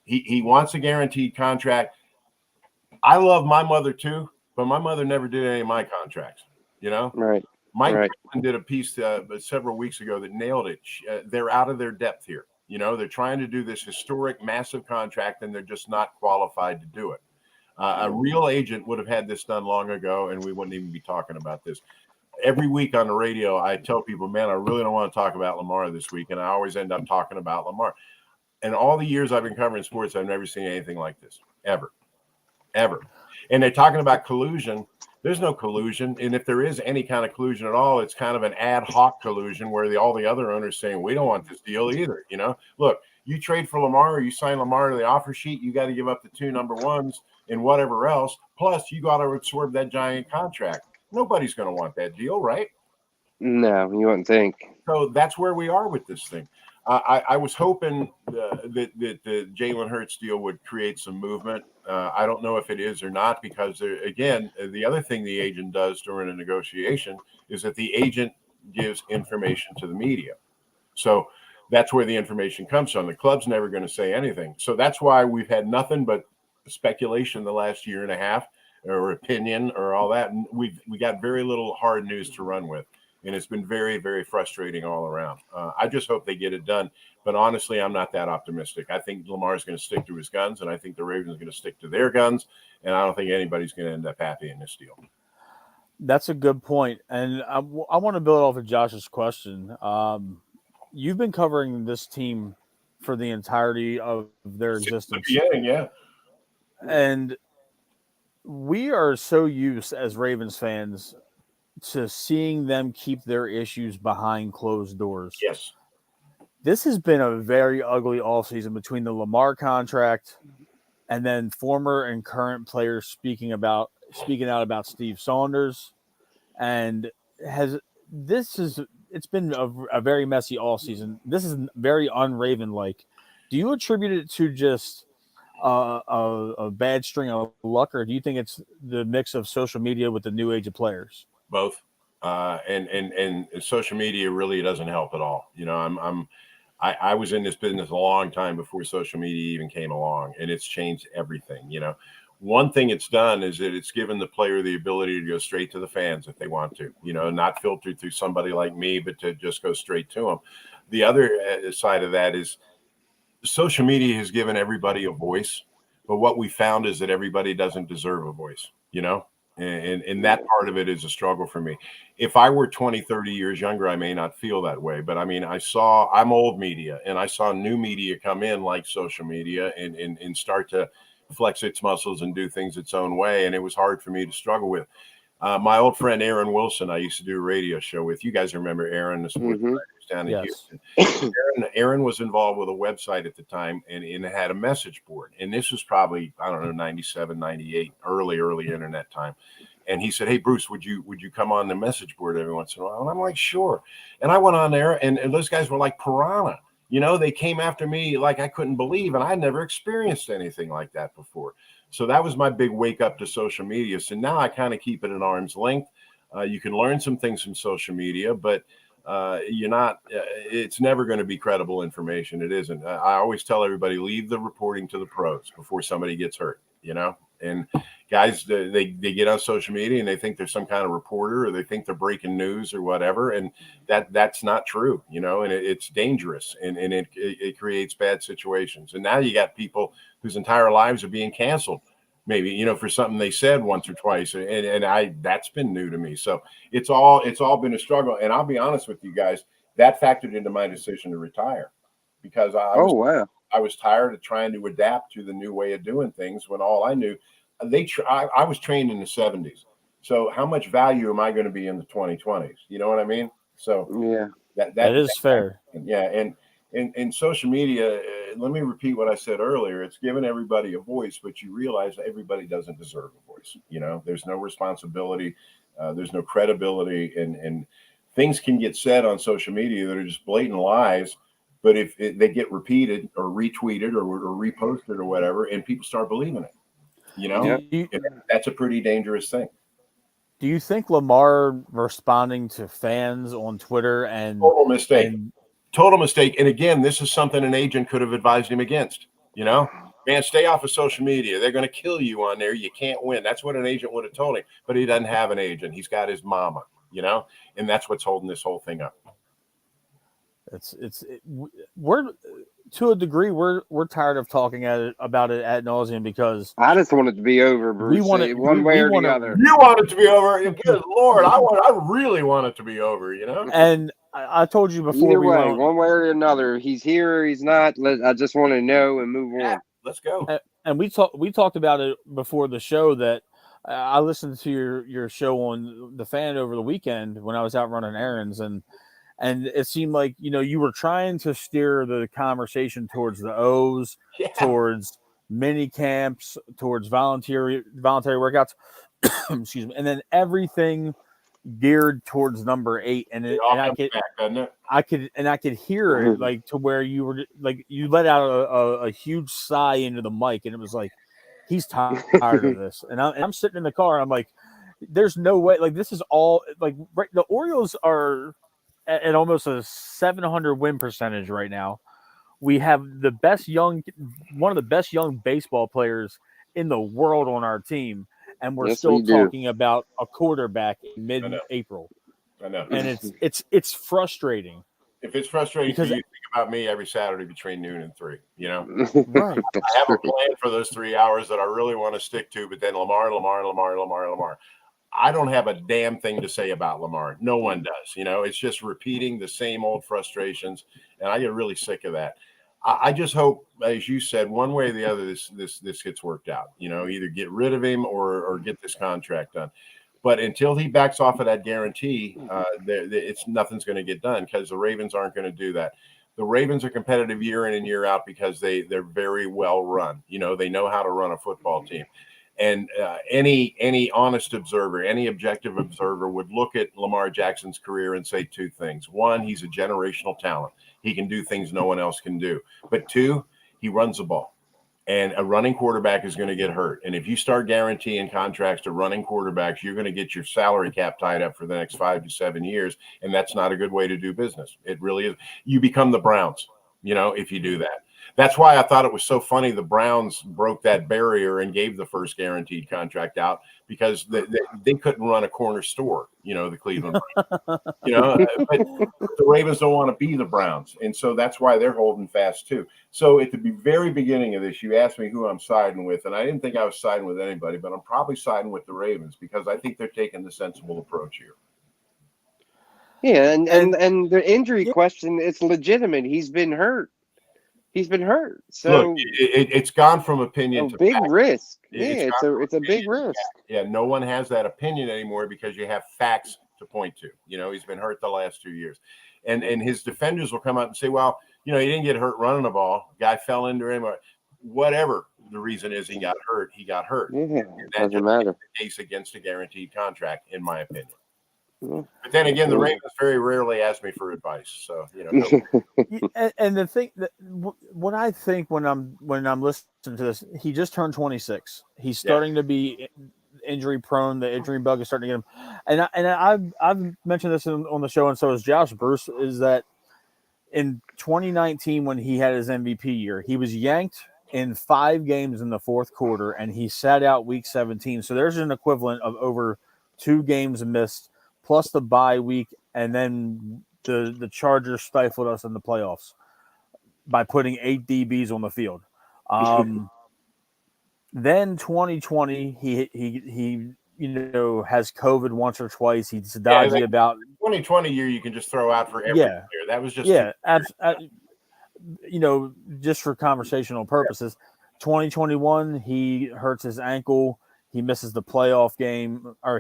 He wants a guaranteed contract. I love my mother too, but my mother never did any of my contracts, you know? Right. Mike Right. did a piece several weeks ago that nailed it. They're out of their depth here. You know, they're trying to do this historic, massive contract, and they're just not qualified to do it. A real agent would have had this done long ago, and we wouldn't even be talking about this. Every week on the radio, I tell people, man, I really don't want to talk about Lamar this week, and I always end up talking about Lamar. And all the years I've been covering sports, I've never seen anything like this, ever. And they're talking about collusion. There's no collusion. And if there is any kind of collusion at all, it's kind of an ad hoc collusion where all the other owners saying, we don't want this deal either. You know, look, you trade for Lamar or you sign Lamar to the offer sheet, you got to give up the 2 number ones and whatever else. Plus, you got to absorb that giant contract. Nobody's going to want that deal, right? No, you wouldn't think. So that's where we are with this thing. I was hoping that the Jalen Hurts deal would create some movement. I don't know if it is or not, because again, the other thing the agent does during a negotiation is that the agent gives information to the media. So that's where the information comes from. The club's never going to say anything. So that's why we've had nothing but speculation the last year and a half, or opinion, or all that. And we got very little hard news to run with. And it's been very, very frustrating all around. I just hope they get it done. But honestly, I'm not that optimistic. I think Lamar's going to stick to his guns, and I think the Ravens are going to stick to their guns. And I don't think anybody's going to end up happy in this deal. That's a good point. And I want to build off of Josh's question. You've been covering this team for the entirety of their existence. Yeah. And we are so used as Ravens fans to seeing them keep their issues behind closed doors. Yes. This has been a very ugly offseason between the Lamar contract and then former and current players speaking out about Steve Saunders. And it's been a very messy offseason. This is very un-Raven-like. Do you attribute it to just a bad string of luck, or do you think it's the mix of social media with the new age of players? Both. And social media really doesn't help at all. You know, I was in this business a long time before social media even came along, and it's changed everything. You know, one thing it's done is that it's given the player the ability to go straight to the fans if they want to, you know, not filtered through somebody like me, but to just go straight to them. The other side of that is social media has given everybody a voice, but what we found is that everybody doesn't deserve a voice, you know? And that part of it is a struggle for me. If I were 20, 30 years younger, I may not feel that way. But I mean, I'm old media, and I saw new media come in like social media and start to flex its muscles and do things its own way. And it was hard for me to struggle with. My old friend Aaron Wilson, I used to do a radio show with. You guys remember Aaron, the sports director down in Houston. Aaron was involved with a website at the time, and it had a message board. And this was probably, I don't know, 97, 98, early internet time. And he said, hey, Bruce, would you come on the message board every once in a while? And I'm like, sure. And I went on there, and those guys were like piranha. You know, they came after me like I couldn't believe, and I never experienced anything like that before. So that was my big wake up to social media. So now I kind of keep it at arm's length. You can learn some things from social media, but it's never going to be credible information. It isn't. I always tell everybody, leave the reporting to the pros before somebody gets hurt, you know? And guys, they get on social media and they think they're some kind of reporter, or they think they're breaking news or whatever. And that's not true, you know, and it's dangerous, and it creates bad situations. And now you got people whose entire lives are being canceled, maybe, you know, for something they said once or twice. And that's been new to me. So it's all been a struggle. And I'll be honest with you guys, that factored into my decision to retire, because I was tired of trying to adapt to the new way of doing things when all I knew, I was trained in the 70s. So how much value am I going to be in the 2020s? You know what I mean? So yeah, that is fair. Yeah. And social media, let me repeat what I said earlier. It's given everybody a voice, but you realize everybody doesn't deserve a voice. You know, there's no responsibility. There's no credibility, and things can get said on social media that are just blatant lies. But if they get repeated or retweeted or reposted or whatever, and people start believing it, that's a pretty dangerous thing. Do you think Lamar responding to fans on Twitter and total mistake? Total mistake. And again, this is something an agent could have advised him against. Man, stay off of social media. They're going to kill you on there. You can't win. That's what an agent would have told him. But he doesn't have an agent. He's got his mama, and that's what's holding this whole thing up. We're to a degree we're tired of talking about it ad nauseum because I just want it to be over, Bruce. We want it one way or the other. You want it to be over? Good Lord, I really want it to be over. And I told you before. Either way, one way or another, he's here or he's not. I just want to know and move on. Let's go. And we talked about it before the show that I listened to your show on the Fan over the weekend when I was out running errands and it seemed like, you were trying to steer the conversation towards the O's, towards mini camps, towards voluntary workouts, excuse me, and then everything geared towards number 8. I could hear it like to where you were like you let out a huge sigh into the mic, and it was like he's tired of this. And I'm sitting in the car, and I'm like, there's no way. Like this is all like right. The Orioles are at almost a 700 win percentage right now. We have one of the best young baseball players in the world on our team, and we're still talking about a quarterback in mid-April. I know, and it's frustrating. If it's frustrating because you think about me every Saturday between noon and 3, right? I have a plan for those 3 hours that I really want to stick to, but then Lamar. I don't have a damn thing to say about Lamar. No one does. It's just repeating the same old frustrations, and I get really sick of that. I just hope, as you said, one way or the other, this gets worked out. Either get rid of him or get this contract done. But until he backs off of that guarantee, nothing's going to get done because the Ravens aren't going to do that. The Ravens are competitive year in and year out because they're very well run. They know how to run a football team. And any honest observer, any objective observer would look at Lamar Jackson's career and say two things. One, he's a generational talent. He can do things no one else can do. But two, he runs the ball. And a running quarterback is going to get hurt. And if you start guaranteeing contracts to running quarterbacks, you're going to get your salary cap tied up for the next 5 to 7 years. And that's not a good way to do business. It really is. You become the Browns, if you do that. That's why I thought it was so funny the Browns broke that barrier and gave the first guaranteed contract out because they couldn't run a corner store, the Cleveland Browns. But the Ravens don't want to be the Browns. And so that's why they're holding fast too. So at the very beginning of this, you asked me who I'm siding with, and I didn't think I was siding with anybody, but I'm probably siding with the Ravens because I think they're taking the sensible approach here. Yeah, and the injury question, it's legitimate. He's been hurt. So look, it's gone from opinion to big fact. Risk. It's a big risk. Yeah, no one has that opinion anymore because you have facts to point to. He's been hurt the last 2 years, and his defenders will come out and say, well, he didn't get hurt running the ball. Guy fell into him, or whatever the reason is. He got hurt. Yeah, doesn't matter. The case against a guaranteed contract, in my opinion. But then again, the Ravens very rarely ask me for advice. So and the thing that what I think when I'm listening to this, he just turned 26. He's starting to be injury prone. The injury bug is starting to get him. And I've mentioned this on the show, and so has Josh Bruce. Is that in 2019 when he had his MVP year, he was yanked in 5 games in the fourth quarter, and he sat out week 17. So there's an equivalent of over 2 games missed, plus the bye week, and then the Chargers stifled us in the playoffs by putting 8 DBs on the field. Then 2020, he has COVID once or twice. He's dodgy about 2020 year. You can just throw out for every year. That was just just for conversational purposes. 2021, he hurts his ankle. He misses the playoff game, I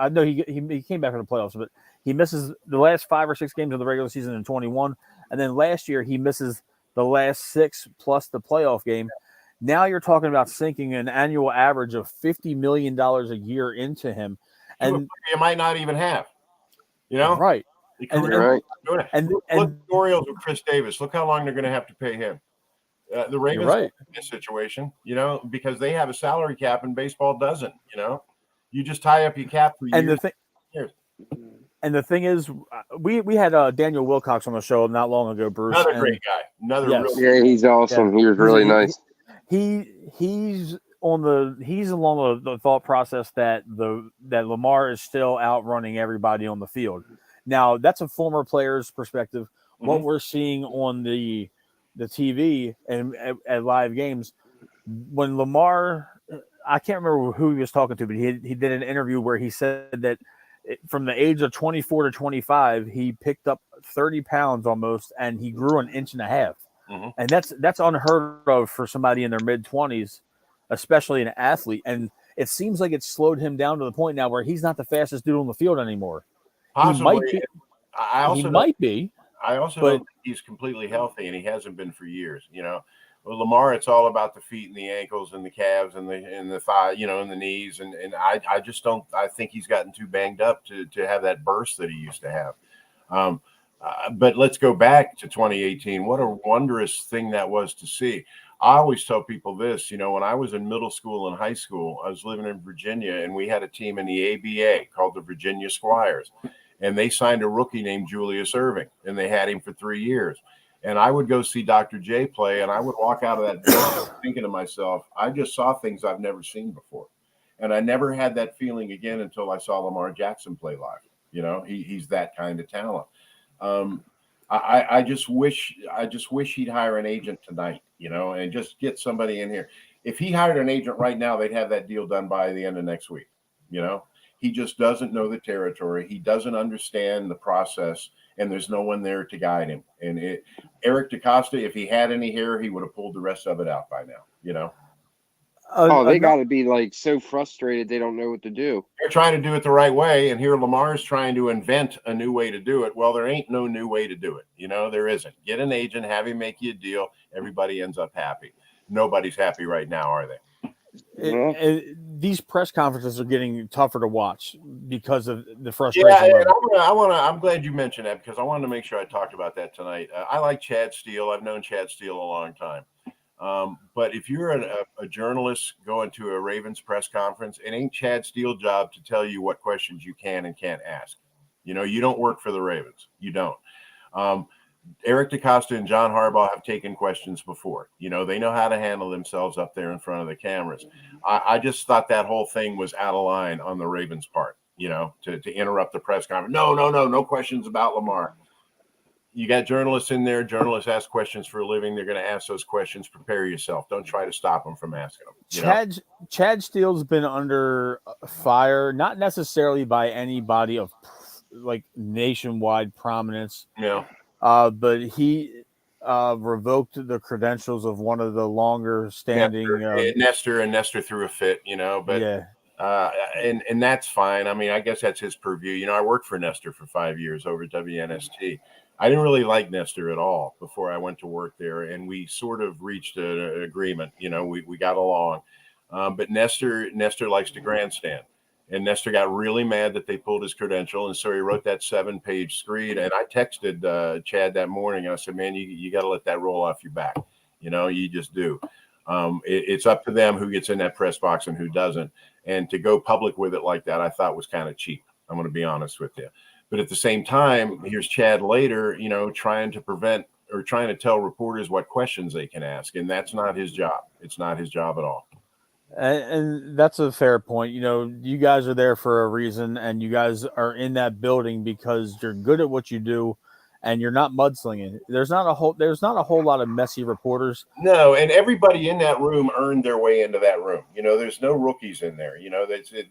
know he came back for the playoffs, but he misses the last 5 or 6 games of the regular season in 21, and then last year he misses the last 6 plus the playoff game. Now you're talking about sinking an annual average of $50 million a year into him, and you might not even have, right. Look and the Orioles with Chris Davis. Look how long they're going to have to pay him. The Ravens are in this situation, because they have a salary cap and baseball doesn't. You just tie up your cap for years. And the thing is, we had Daniel Wilcox on the show not long ago, Bruce. Another great guy. He's awesome. Yeah. He was really nice. He's along the thought process that Lamar is still outrunning everybody on the field. Now that's a former player's perspective. Mm-hmm. What we're seeing on the TV and at live games, when Lamar, I can't remember who he was talking to, but he did an interview where he said that from the age of 24 to 25, he picked up 30 pounds almost, and he grew an inch and a half. Mm-hmm. And that's unheard of for somebody in their mid-20s, especially an athlete. And it seems like it's slowed him down to the point now where he's not the fastest dude on the field anymore. Possibly. He might be. I also don't think he's completely healthy, and he hasn't been for years. With Lamar, it's all about the feet and the ankles and the calves and the thigh, and the knees. And I just don't. I think he's gotten too banged up to have that burst that he used to have. But let's go back to 2018. What a wondrous thing that was to see. I always tell people this, when I was in middle school and high school, I was living in Virginia, and we had a team in the ABA called the Virginia Squires, and they signed a rookie named Julius Erving, and they had him for 3 years. And I would go see Dr. J play, and I would walk out of that building thinking to myself, I just saw things I've never seen before. And I never had that feeling again until I saw Lamar Jackson play live. He's that kind of talent. I just wish he'd hire an agent tonight, and just get somebody in here. If he hired an agent right now, they'd have that deal done by the end of next week. He just doesn't know the territory. He doesn't understand the process, and there's no one there to guide him. And Eric DaCosta, if he had any hair, he would have pulled the rest of it out by now, they got to be so frustrated they don't know what to do. They're trying to do it the right way, and here Lamar's trying to invent a new way to do it. Well, there ain't no new way to do it. There isn't. Get an agent, have him make you a deal. Everybody ends up happy. Nobody's happy right now, are they? These press conferences are getting tougher to watch because of the frustration. Yeah, I'm glad you mentioned that, because I wanted to make sure I talked about that tonight. I like Chad Steele. I've known Chad Steele a long time. But if you're a journalist going to a Ravens press conference, it ain't Chad Steele's job to tell you what questions you can and can't ask. You don't work for the Ravens. You don't. Eric DaCosta and John Harbaugh have taken questions before. They know how to handle themselves up there in front of the cameras. I just thought that whole thing was out of line on the Ravens' part, to interrupt the press conference. No questions about Lamar. You got journalists in there. Journalists ask questions for a living. They're going to ask those questions. Prepare yourself. Don't try to stop them from asking them. Chad Steele's been under fire, not necessarily by anybody of nationwide prominence. Yeah. But he revoked the credentials of one of the longer standing Nestor threw a fit, but yeah. And that's fine. I mean, I guess that's his purview. I worked for Nestor for 5 years over at WNST. I didn't really like Nestor at all before I went to work there, and we sort of reached an agreement. We got along, but Nestor likes to grandstand. And Nestor got really mad that they pulled his credential, and so he wrote that 7-page screed. And I texted Chad that morning, and I said, "Man, you got to let that roll off your back. You just do. It's up to them who gets in that press box and who doesn't. And to go public with it like that, I thought was kind of cheap. I'm going to be honest with you. But at the same time, here's Chad later, trying to tell reporters what questions they can ask, and that's not his job. It's not his job at all." And that's a fair point. You guys are there for a reason, and you guys are in that building because you're good at what you do, and you're not mudslinging. There's not a whole lot of messy reporters. No, and everybody in that room earned their way into that room. There's no rookies in there.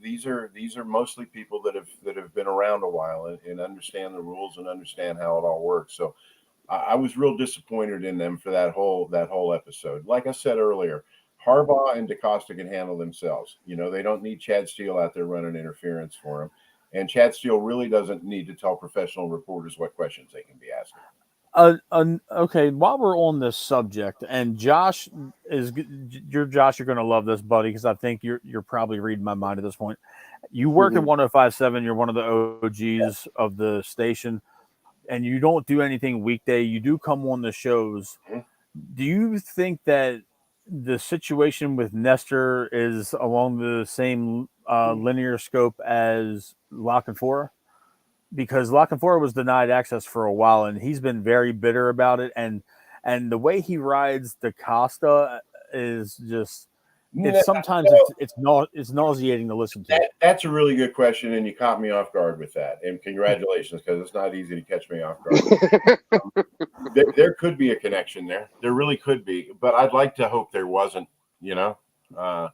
These are mostly people that have been around a while and understand the rules and understand how it all works. So I was real disappointed in them for that whole episode. Like I said earlier, Harbaugh and DaCosta can handle themselves. They don't need Chad Steele out there running interference for them. And Chad Steele really doesn't need to tell professional reporters what questions they can be asking. Okay, while we're on this subject, and Josh, you're going to love this, buddy, because I think you're probably reading my mind at this point. You work at 105.7. You're one of the OGs of the station. and you don't do anything weekday, you do come on the shows. Do you think that the situation with Nestor is along the same linear scope as Lock and Four? Because Lock and Four was denied access for a while, and he's been very bitter about it. And the way he rides the Costa is just sometimes it's nauseating to listen to. That's a really good question, and you caught me off guard with that. And congratulations, because it's not easy to catch me off guard. There could be a connection there. There really could be, but I'd like to hope there wasn't. A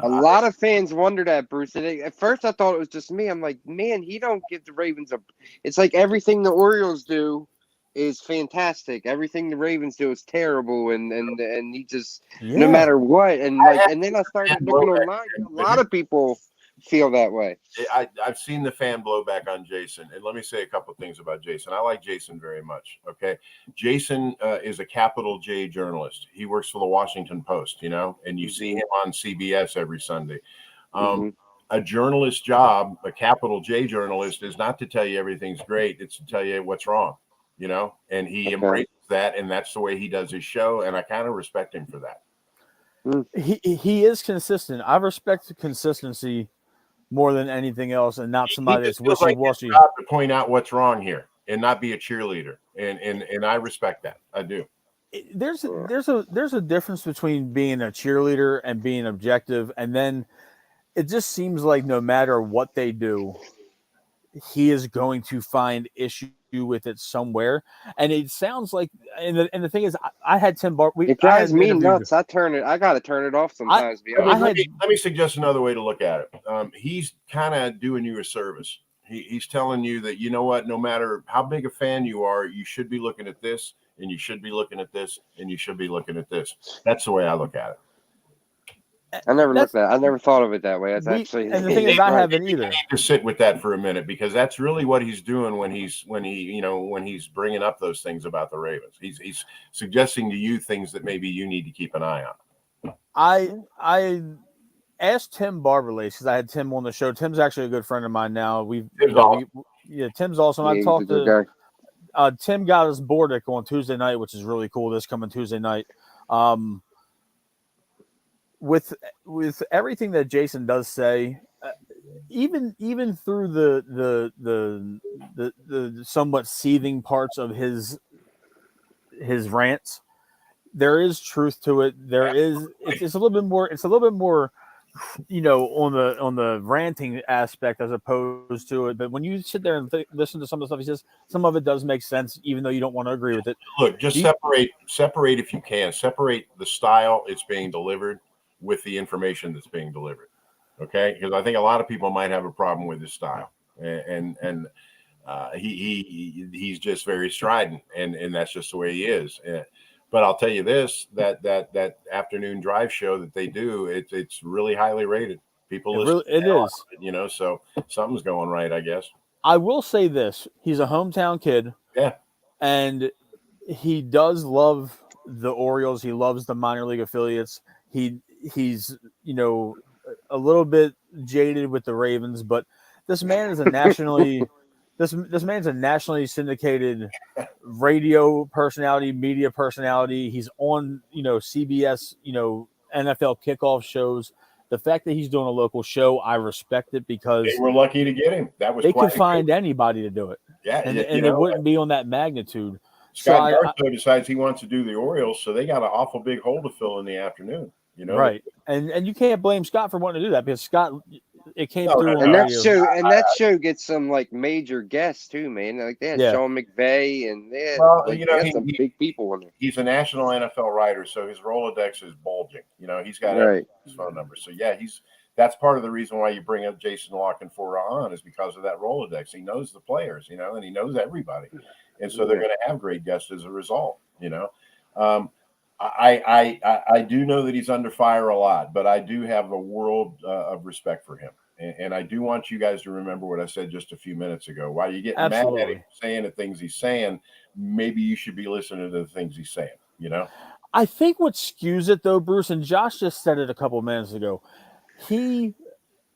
lot of fans wonder that, Bruce. And at first, I thought it was just me. I'm like, man, he don't give the Ravens a. It's like everything the Orioles do is fantastic. Everything the Ravens do is terrible, and he just no matter what. And then I started looking online. A lot of people feel that way. I've seen the fan blowback on Jason, and let me say a couple of things about Jason. I like Jason very much. Okay, Jason is a capital J journalist. He works for the Washington Post, and you see him on CBS every Sunday. A journalist job, a capital J journalist, is not to tell you everything's great; it's to tell you what's wrong. And he embraces that, and that's the way he does his show, and I kind of respect him for that. He is consistent. I respect the consistency more than anything else, and not somebody that's wishy-washy. To point out what's wrong here and not be a cheerleader, and I respect that. I do. There's a difference between being a cheerleader and being objective, and then it just seems like no matter what they do, he is going to find issue with it somewhere. And it sounds like, and the thing is, I had Tim Bar. It drives me nuts. I got to turn it off sometimes. Let me suggest another way to look at it. He's kind of doing you a service. He's telling you that, you know what, no matter how big a fan you are, you should be looking at this, and you should be looking at this, and you should be looking at this. That's the way I look at it. I never thought of it that way. That's actually, and the thing is, I haven't either. To sit with that for a minute, because that's really what he's doing when he's bringing up those things about the Ravens. He's suggesting to you things that maybe you need to keep an eye on. I asked Tim Barberlace, because I had Tim on the show. Tim's actually a good friend of mine now. Tim's awesome. I talked to Tim. Got us Bordick on Tuesday night, which is really cool. This coming Tuesday night. With everything that Jason does say, even through the somewhat seething parts of his rants, there is truth to it. It's a little bit more. It's a little bit more, on the ranting aspect as opposed to it. But when you sit there and listen to some of the stuff he says, some of it does make sense, even though you don't want to agree with it. Look, just separate if you can. Separate the style it's being delivered with the information that's being delivered. Okay, because I think a lot of people might have a problem with his style, and he's just very strident, and that's just the way he is. But I'll tell you this: that afternoon drive show that they do, it's really highly rated. People listen. It is. So something's going right, I guess. I will say this: he's a hometown kid. Yeah, and he does love the Orioles. He loves the minor league affiliates. He's a little bit jaded with the Ravens, but this man is a nationally this man's a nationally syndicated radio personality, media personality. He's on CBS NFL kickoff shows. The fact that he's doing a local show, I respect it, because they were lucky to get him. They could find anybody to do it. Yeah, and it wouldn't be on that magnitude. Scott Garso decides he wants to do the Orioles, so they got an awful big hole to fill in the afternoon. Right, and you can't blame Scott for wanting to do that, because Scott, it came through. And that show gets some major guests too, man. Like they had Sean McVay, and they had some big people in there. He's a national NFL writer, so his Rolodex is bulging. He's got his phone number. So that's part of the reason why you bring up Jason La Canfora on, is because of that Rolodex. He knows the players, and he knows everybody, and so they're going to have great guests as a result. I do know that he's under fire a lot, but I do have a world of respect for him. And I do want you guys to remember what I said just a few minutes ago. While you get mad at him saying the things he's saying, maybe you should be listening to the things he's saying, I think what skews it, though, Bruce, and Josh just said it a couple of minutes ago, he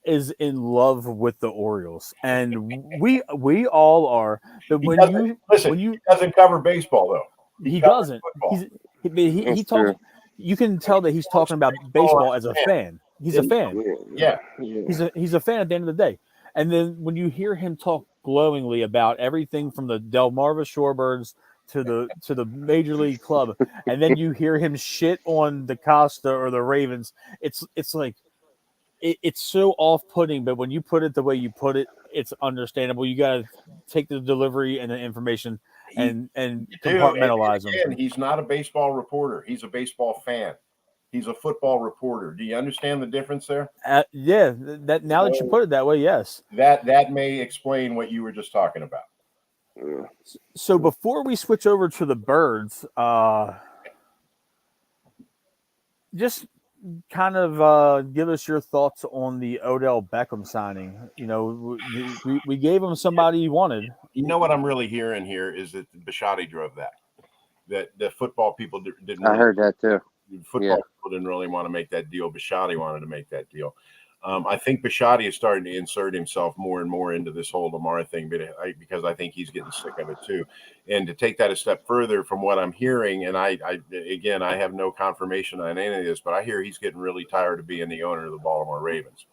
is in love with the Orioles, and we all are. But He when doesn't you listen. when you He doesn't cover baseball though. He he covers doesn't. football. He That's talks. true. You can tell that he's talking about Baseball baseball as a fan. fan. He's a fan. Yeah. He's a fan at the end of the day. And then when you hear him talk glowingly about everything from the Delmarva Shorebirds to the Major League Club, and then you hear him shit on the Costa or the Ravens, it's like it's so off-putting. But when you put it the way you put it, it's understandable. You got to take the delivery and the information and compartmentalize them. Again, he's not a baseball reporter. He's a baseball fan. He's a football reporter. Do you understand the difference there? Yeah, that now that you put it that way, yes. That may explain what you were just talking about. So before we switch over to the Birds, just kind of give us your thoughts on the Odell Beckham signing. You know, we gave him somebody he wanted. You know what I'm really hearing here is that Bisciotti drove that. That the football people didn't. I heard that too. Football people didn't really want to make that deal. Bisciotti wanted to make that deal. I think Bisciotti is starting to insert himself more and more into this whole Lamar thing, because I think he's getting sick of it too. And to take that a step further from what I'm hearing, and I have no confirmation on any of this, but I hear he's getting really tired of being the owner of the Baltimore Ravens.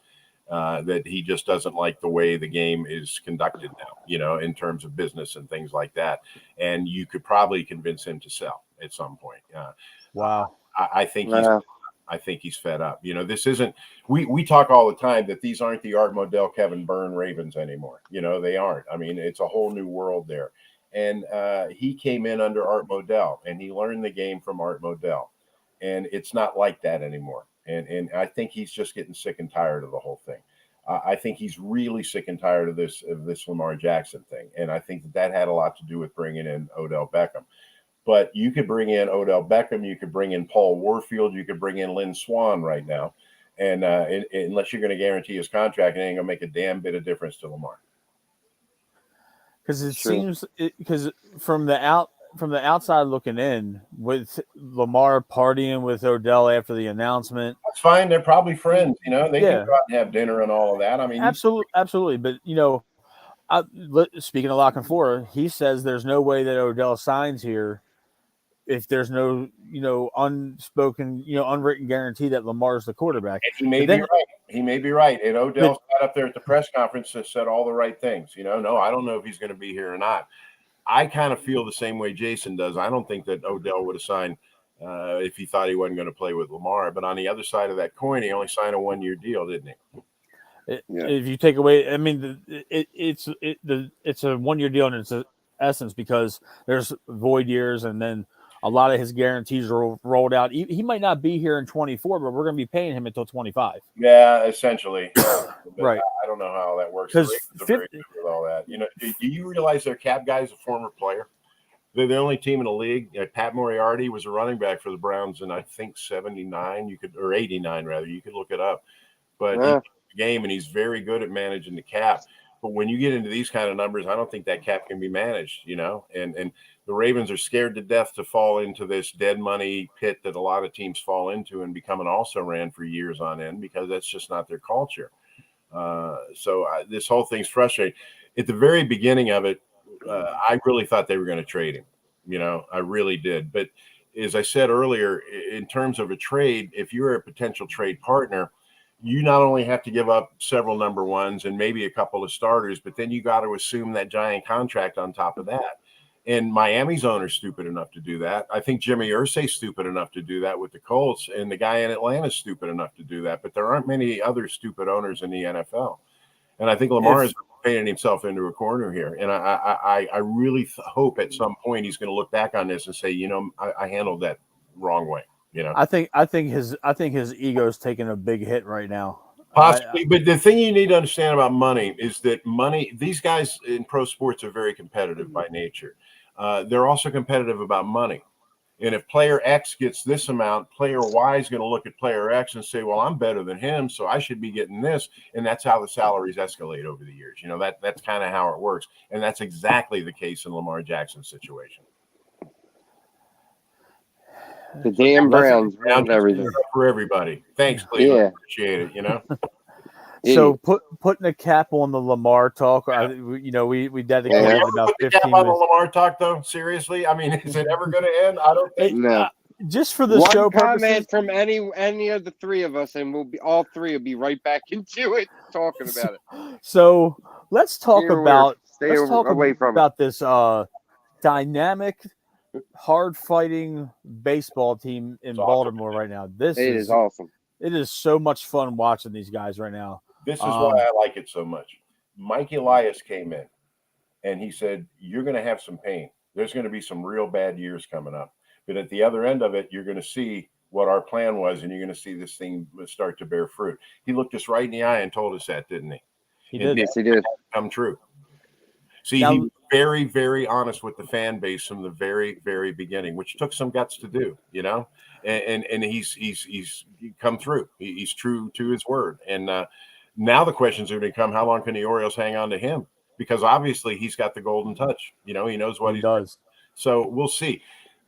That he just doesn't like the way the game is conducted now, you know, in terms of business and things like that. And you could probably convince him to sell at some point. Wow. I think he's fed up. You know, this isn't. We talk all the time that these aren't the Art Modell, Kevin Byrne Ravens anymore. You know, they aren't. I mean, it's a whole new world there. And he came in under Art Modell, and he learned the game from Art Modell, and it's not like that anymore. And I think he's just getting sick and tired of the whole thing. I think he's really sick and tired of this Lamar Jackson thing, and I think that had a lot to do with bringing in Odell Beckham. But you could bring in Odell Beckham, you could bring in Paul Warfield, you could bring in Lynn Swann right now, and unless you're going to guarantee his contract, it ain't going to make a damn bit of difference to Lamar. Because it seems because from the outside looking in, with Lamar partying with Odell after the announcement, that's fine. They're probably friends, you know. They can go out and have dinner and all of that. I mean, absolutely. But you know, speaking of lock and four, he says there's no way that Odell signs here if there's no, you know, unspoken, you know, unwritten guarantee that Lamar's the quarterback. And he may be right. He may be right. And Odell sat up there at the press conference and said all the right things. You know, no, I don't know if he's going to be here or not. I kind of feel the same way Jason does. I don't think that Odell would have signed if he thought he wasn't going to play with Lamar. But on the other side of that coin, he only signed a 1-year deal, didn't he? If you take away, I mean, it's a 1-year deal in its essence, because there's void years, and then a lot of his guarantees are rolled out. He might not be here in 24, but we're going to be paying him until 25. Yeah, essentially. Right. I don't know how that works. Because with all that, you know, do you realize their cap guy is a former player? They're the only team in the league. Pat Moriarty was a running back for the Browns in, I think, 79. Or 89 rather. You could look it up. But he's the game, and he's very good at managing the cap. But when you get into these kind of numbers, I don't think that cap can be managed, you know. And the Ravens are scared to death to fall into this dead money pit that a lot of teams fall into and become an also-ran for years on end, because that's just not their culture. This whole thing's frustrating. At the very beginning of it, I really thought they were going to trade him. You know, I really did. But as I said earlier, in terms of a trade, if you're a potential trade partner, you not only have to give up several number ones and maybe a couple of starters, but then you got to assume that giant contract on top of that. And Miami's owner's stupid enough to do that. I think Jimmy Irsay's stupid enough to do that with the Colts, and the guy in Atlanta's stupid enough to do that. But there aren't many other stupid owners in the NFL. And I think Lamar is painting himself into a corner here. And I really hope at some point he's going to look back on this and say, you know, I handled that wrong way. You know, I think his ego's taking a big hit right now. Possibly, but the thing you need to understand about money is that these guys in pro sports are very competitive by nature. They're also competitive about money. And if player X gets this amount, player Y is going to look at player X and say, well, I'm better than him, so I should be getting this. And that's how the salaries escalate over the years. You know, that's kind of how it works. And that's exactly the case in Lamar Jackson's situation. The damn Browns ruined everything for everybody. Thanks, Cleveland. Yeah. Appreciate it, you know. So putting a cap on the Lamar talk, we dedicated about put the 15 cap on the minutes. Lamar talk though. Seriously, I mean, is it ever going to end? I don't think. No. Just for the One show comment purposes. from any of the three of us, and all three will be right back into it talking about it. So let's talk Stay away from it. this dynamic, hard-fighting baseball team in Baltimore right now. It is awesome. It is so much fun watching these guys right now. This is why I like it so much. Mike Elias came in, and he said, "You're going to have some pain. There's going to be some real bad years coming up. But at the other end of it, you're going to see what our plan was, and you're going to see this thing start to bear fruit." He looked us right in the eye and told us that, didn't he? He did. Yes, he did. Come true. See, he was very, very honest with the fan base from the very, very beginning, which took some guts to do, and he's come through. He's true to his word. And now the questions are going to come: how long can the Orioles hang on to him? Because obviously he's got the golden touch. He knows what he does. So we'll see.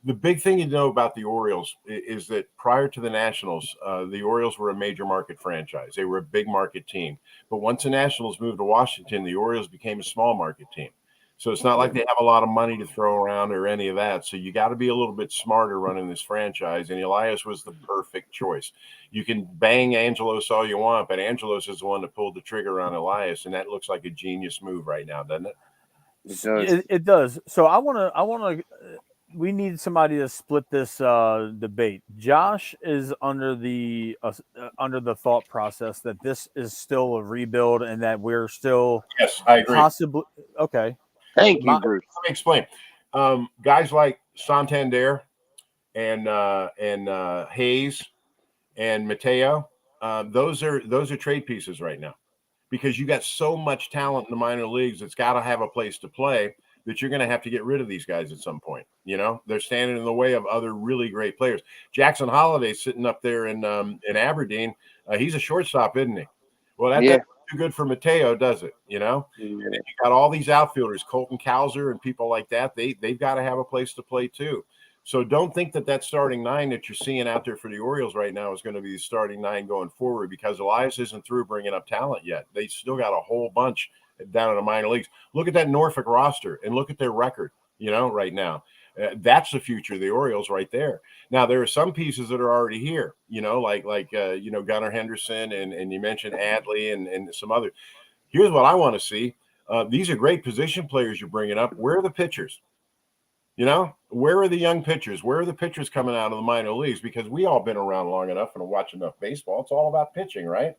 The big thing you know about the Orioles is that prior to the Nationals, the Orioles were a major market franchise. They were a big market team. But once the Nationals moved to Washington, the Orioles became a small market team. So it's not like they have a lot of money to throw around or any of that. So you got to be a little bit smarter running this franchise. And Elias was the perfect choice. You can bang Angelos all you want, but Angelos is the one that pulled the trigger on Elias. And that looks like a genius move right now, doesn't it? It does. It does. So I want to. We need somebody to split this debate. Josh is under the thought process that this is still a rebuild and that we're still I agree. Possibly okay. Thank you, Bruce. Let me explain. Guys like Santander and Hayes and Mateo, those are trade pieces right now, because you got so much talent in the minor leagues. It's got to have a place to play, that you're going to have to get rid of these guys at some point. They're standing in the way of other really great players. Jackson Holliday sitting up there in Aberdeen. He's a shortstop, isn't he? Well, that's not too good for Mateo, does it? And you got all these outfielders, Colton Cowser and people like that. They've got to have a place to play too. So don't think that starting nine that you're seeing out there for the Orioles right now is going to be the starting nine going forward, because Elias isn't through bringing up talent yet. They still got a whole bunch down in the minor leagues. Look at that Norfolk roster and look at their record, right now. That's the future of the Orioles right there. Now, there are some pieces that are already here, like Gunnar Henderson and you mentioned Adley and some others. Here's what I want to see. These are great position players you're bringing up. Where are the pitchers? Where are the young pitchers? Where are the pitchers coming out of the minor leagues? Because we all been around long enough and watch enough baseball. It's all about pitching, right?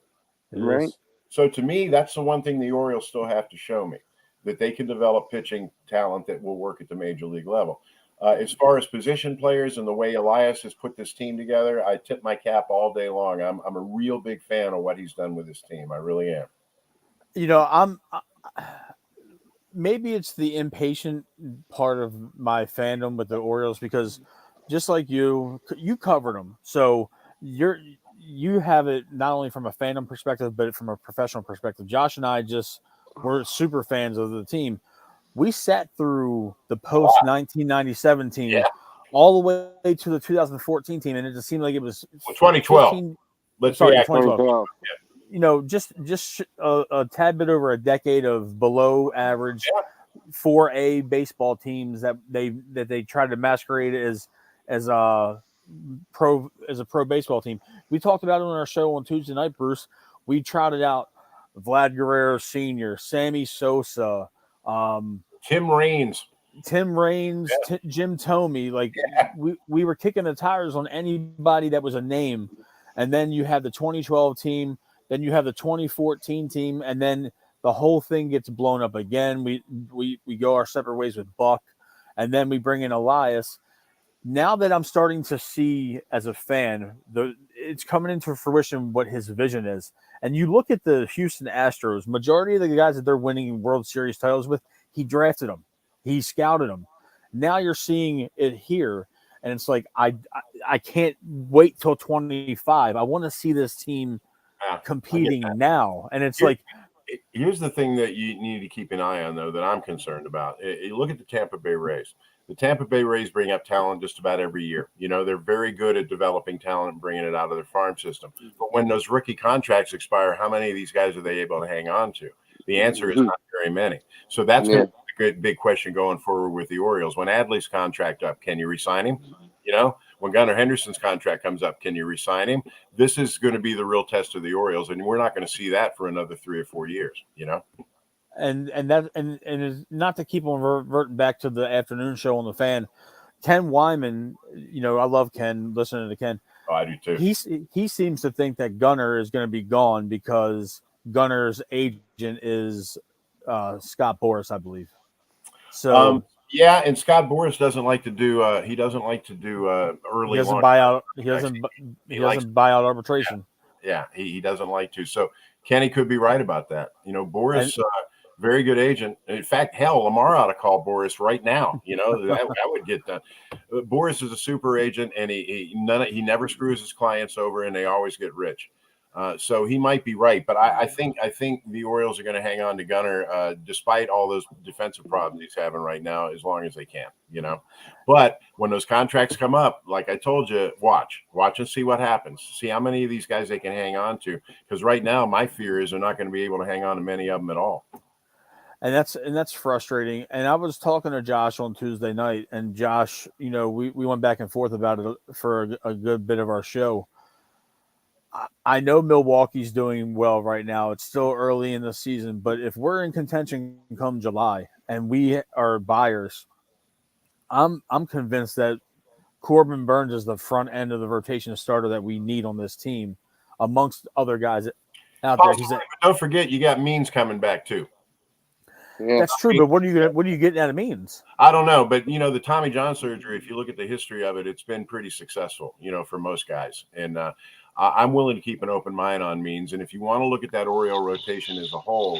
Right. So to me, that's the one thing the Orioles still have to show me, that they can develop pitching talent that will work at the major league level. As far as position players and the way Elias has put this team together, I tip my cap all day long. I'm a real big fan of what he's done with this team. I really am. Maybe it's the impatient part of my fandom with the Orioles, because just like you covered them. So you have it not only from a fandom perspective, but from a professional perspective. Josh and I we're super fans of the team. We sat through the post 1997 team all the way to the 2014 team, and it just seemed like it was 2012. Let's sorry, be 2012. Just a tad bit over a decade of below average 4A baseball teams that they tried to masquerade as a pro baseball team. We talked about it on our show on Tuesday night, Bruce. We trotted out Vlad Guerrero Sr., Sammy Sosa, Tim Raines, Jim Thome. We were kicking the tires on anybody that was a name. And then you have the 2012 team, then you have the 2014 team, and then the whole thing gets blown up again. We go our separate ways with Buck, and then we bring in Elias. Now that I'm starting to see as a fan, it's coming into fruition what his vision is. And you look at the Houston Astros, majority of the guys that they're winning World Series titles with, he drafted them. He scouted them. Now you're seeing it here, and it's like I can't wait till 25. I want to see this team competing now. And it's here's the thing that you need to keep an eye on, though, that I'm concerned about. You look at the Tampa Bay Rays. The Tampa Bay Rays bring up talent just about every year. They're very good at developing talent and bringing it out of their farm system. But when those rookie contracts expire, how many of these guys are they able to hang on to? The answer is not very many. So that's going to be a good big question going forward with the Orioles. When Adley's contract up, can you re-sign him? When Gunnar Henderson's contract comes up, can you re-sign him? This is going to be the real test of the Orioles, and we're not going to see that for another 3 or 4 years. And it's not to keep on reverting back to the afternoon show on the Fan. Ken Wyman, I love Ken. Listening to Ken, oh, I do too. He seems to think that Gunnar is going to be gone because Gunner's agent is Scott Boras, I believe. So yeah, and Scott Boras doesn't like to do. He doesn't like to do early. He doesn't buy out. He doesn't buy out arbitration. Yeah, he doesn't like to. So Kenny could be right about that. Boras, very good agent. In fact, hell, Lamar ought to call Boras right now. That would get done. Boras is a super agent, and he never screws his clients over, and they always get rich. So he might be right, but I think the Orioles are going to hang on to Gunnar despite all those defensive problems he's having right now, as long as they can. But when those contracts come up, like I told you, watch and see what happens. See how many of these guys they can hang on to, because right now my fear is they're not going to be able to hang on to many of them at all. And that's frustrating. And I was talking to Josh on Tuesday night, and Josh, we went back and forth about it for a good bit of our show. I know Milwaukee's doing well right now. It's still early in the season, but if we're in contention come July and we are buyers, I'm convinced that Corbin Burns is the front end of the rotation starter that we need on this team, amongst other guys out there. But don't forget, you got Means coming back too. Yeah. That's true, but what are you getting out of Means? I don't know, but the Tommy John surgery, if you look at the history of it, it's been pretty successful, for most guys. And I'm willing to keep an open mind on Means. And if you want to look at that Oriole rotation as a whole,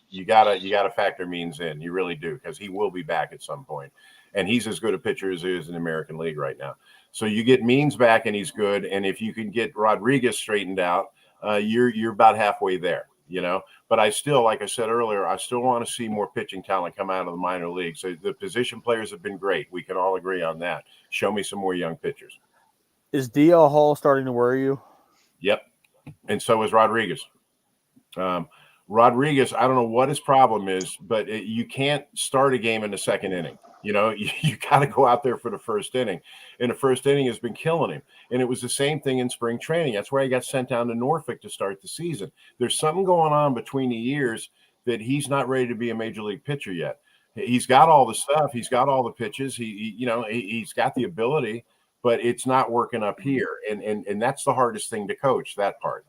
you gotta factor Means in. You really do, because he will be back at some point. And he's as good a pitcher as he is in the American League right now. So you get Means back, and he's good. And if you can get Rodriguez straightened out, you're about halfway there. But I still, like I said earlier, I still want to see more pitching talent come out of the minor leagues. So the position players have been great. We can all agree on that. Show me some more young pitchers. Is DL Hall starting to worry you? Yep. And so is Rodriguez. Rodriguez, I don't know what his problem is, but you can't start a game in the second inning. You got to go out there for the first inning. And the first inning has been killing him. And it was the same thing in spring training. That's why he got sent down to Norfolk to start the season. There's something going on between the years that he's not ready to be a major league pitcher yet. He's got all the stuff. He's got all the pitches. He's got the ability, but it's not working up here. And that's the hardest thing to coach, that part,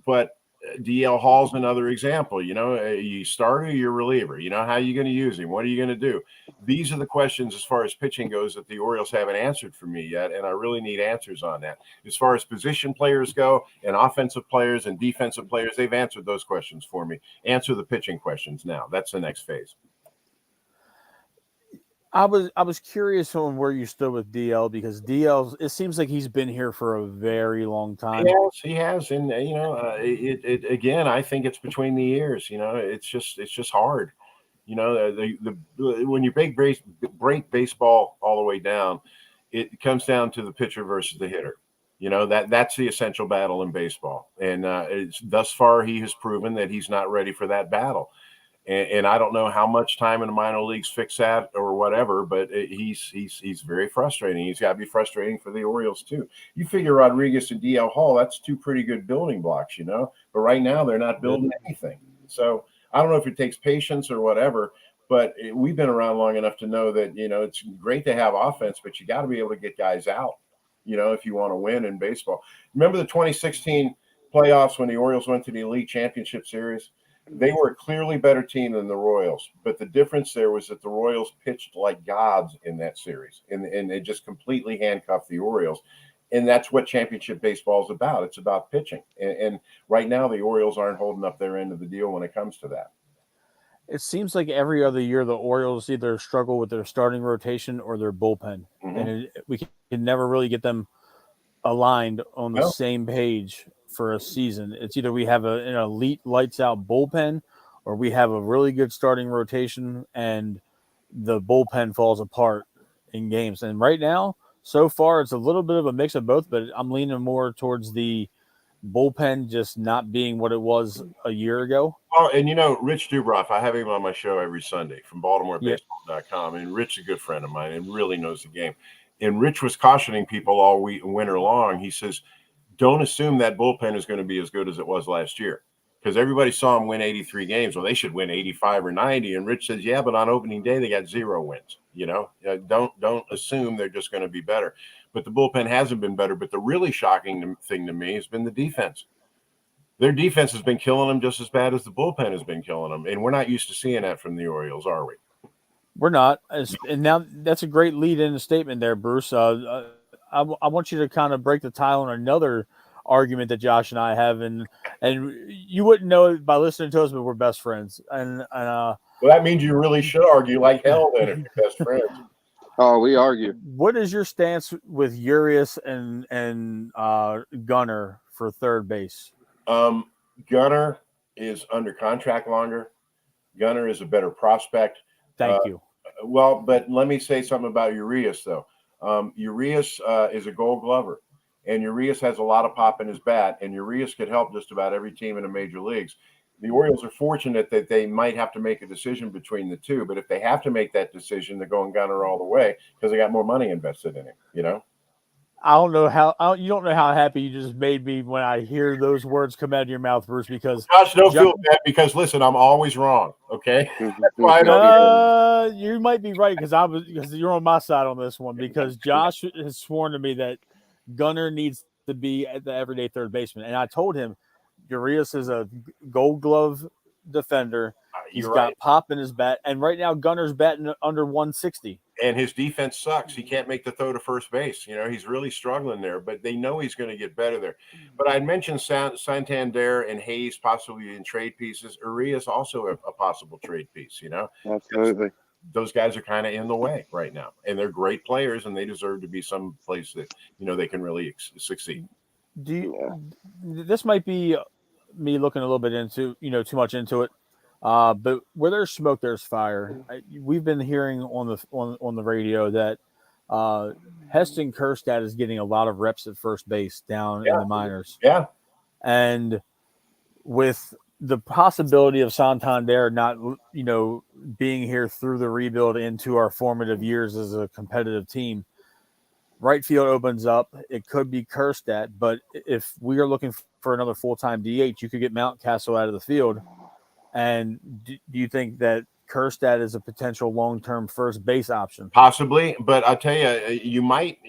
But DL Hall's another example. You start or you're reliever. How are you going to use him? What are you going to do? These are the questions as far as pitching goes that the Orioles haven't answered for me yet, and I really need answers on that. As far as position players go, and offensive players and defensive players, they've answered those questions for me. Answer the pitching questions now. That's the next phase. I was curious on where you stood with DL, because DL, it seems like he's been here for a very long time. He has, and again, I think it's between the years. It's just hard. When you break baseball all the way down, it comes down to the pitcher versus the hitter. That's the essential battle in baseball, and thus far he has proven that he's not ready for that battle. And I don't know how much time in the minor leagues fix that or whatever, but he's very frustrating. He's got to be frustrating for the Orioles too. You figure Rodriguez and DL Hall, that's two pretty good building blocks, But right now they're not building anything. So I don't know if it takes patience or whatever, but we've been around long enough to know that, it's great to have offense, but you got to be able to get guys out, if you want to win in baseball. Remember the 2016 playoffs when the Orioles went to the Elite Championship Series? They were a clearly better team than the Royals, but the difference there was that the Royals pitched like gods in that series, and they just completely handcuffed the Orioles. And that's what championship baseball is about. It's about pitching. And right now, the Orioles aren't holding up their end of the deal when it comes to that. It seems like every other year the Orioles either struggle with their starting rotation or their bullpen, and we can never really get them aligned on the same page for a season. It's either we have an elite lights out bullpen, or we have a really good starting rotation and the bullpen falls apart in games. And right now, so far, it's a little bit of a mix of both, but I'm leaning more towards the bullpen just not being what it was a year ago. Well, and Rich Dubroff, I have him on my show every Sunday from BaltimoreBaseball.com, and Rich is a good friend of mine and really knows the game. And Rich was cautioning people all winter long. He says, don't assume that bullpen is going to be as good as it was last year, because everybody saw them win 83 games. Well, they should win 85 or 90. And Rich says, yeah, but on opening day, they got 0 wins. Don't assume they're just going to be better. But the bullpen hasn't been better. But the really shocking thing to me has been the defense. Their defense has been killing them just as bad as the bullpen has been killing them. And we're not used to seeing that from the Orioles, are we? We're not. And now that's a great lead-in statement there, Bruce. I want you to kind of break the tie on another argument that Josh and I have, and you wouldn't know it by listening to us, but we're best friends. Well, that means you really should argue like hell then if you're best friends. Oh, we argue. What is your stance with Urias and Gunnar for third base? Gunnar is under contract longer. Gunnar is a better prospect. Thank you. Well, but let me say something about Urias, though. Urias is a Gold Glover, and Urias has a lot of pop in his bat, and Urias could help just about every team in the major leagues. The Orioles are fortunate that they might have to make a decision between the two, but if they have to make that decision, they're going Gunnar all the way because they got more money invested in him, I don't know how you don't know how happy you just made me when I hear those words come out of your mouth, Bruce. Because Josh, don't feel bad because listen, I'm always wrong. Okay, that's why I don't you might be right because you're on my side on this one because Josh has sworn to me that Gunnar needs to be at the everyday third baseman, and I told him Urias is a Gold Glove defender. He's got pop in his bat, and right now Gunnar's batting under 160. And his defense sucks. He can't make the throw to first base. He's really struggling there, but they know he's going to get better there. But I mentioned Santander and Hayes possibly in trade pieces. Urias also a possible trade piece, Absolutely. Those guys are kind of in the way right now, and they're great players, and they deserve to be some place that, they can really succeed. This might be me looking a little bit into, too much into it. But where there's smoke, there's fire. We've been hearing on the radio that Heston Kjerstad is getting a lot of reps at first base down in the minors. Yeah. And with the possibility of Santander not, being here through the rebuild into our formative years as a competitive team, right field opens up. It could be Kjerstad, but if we are looking for another full-time DH, you could get Mountcastle out of the field. And do you think that Kjerstad is a potential long-term first base option? Possibly, but I'll tell you, you might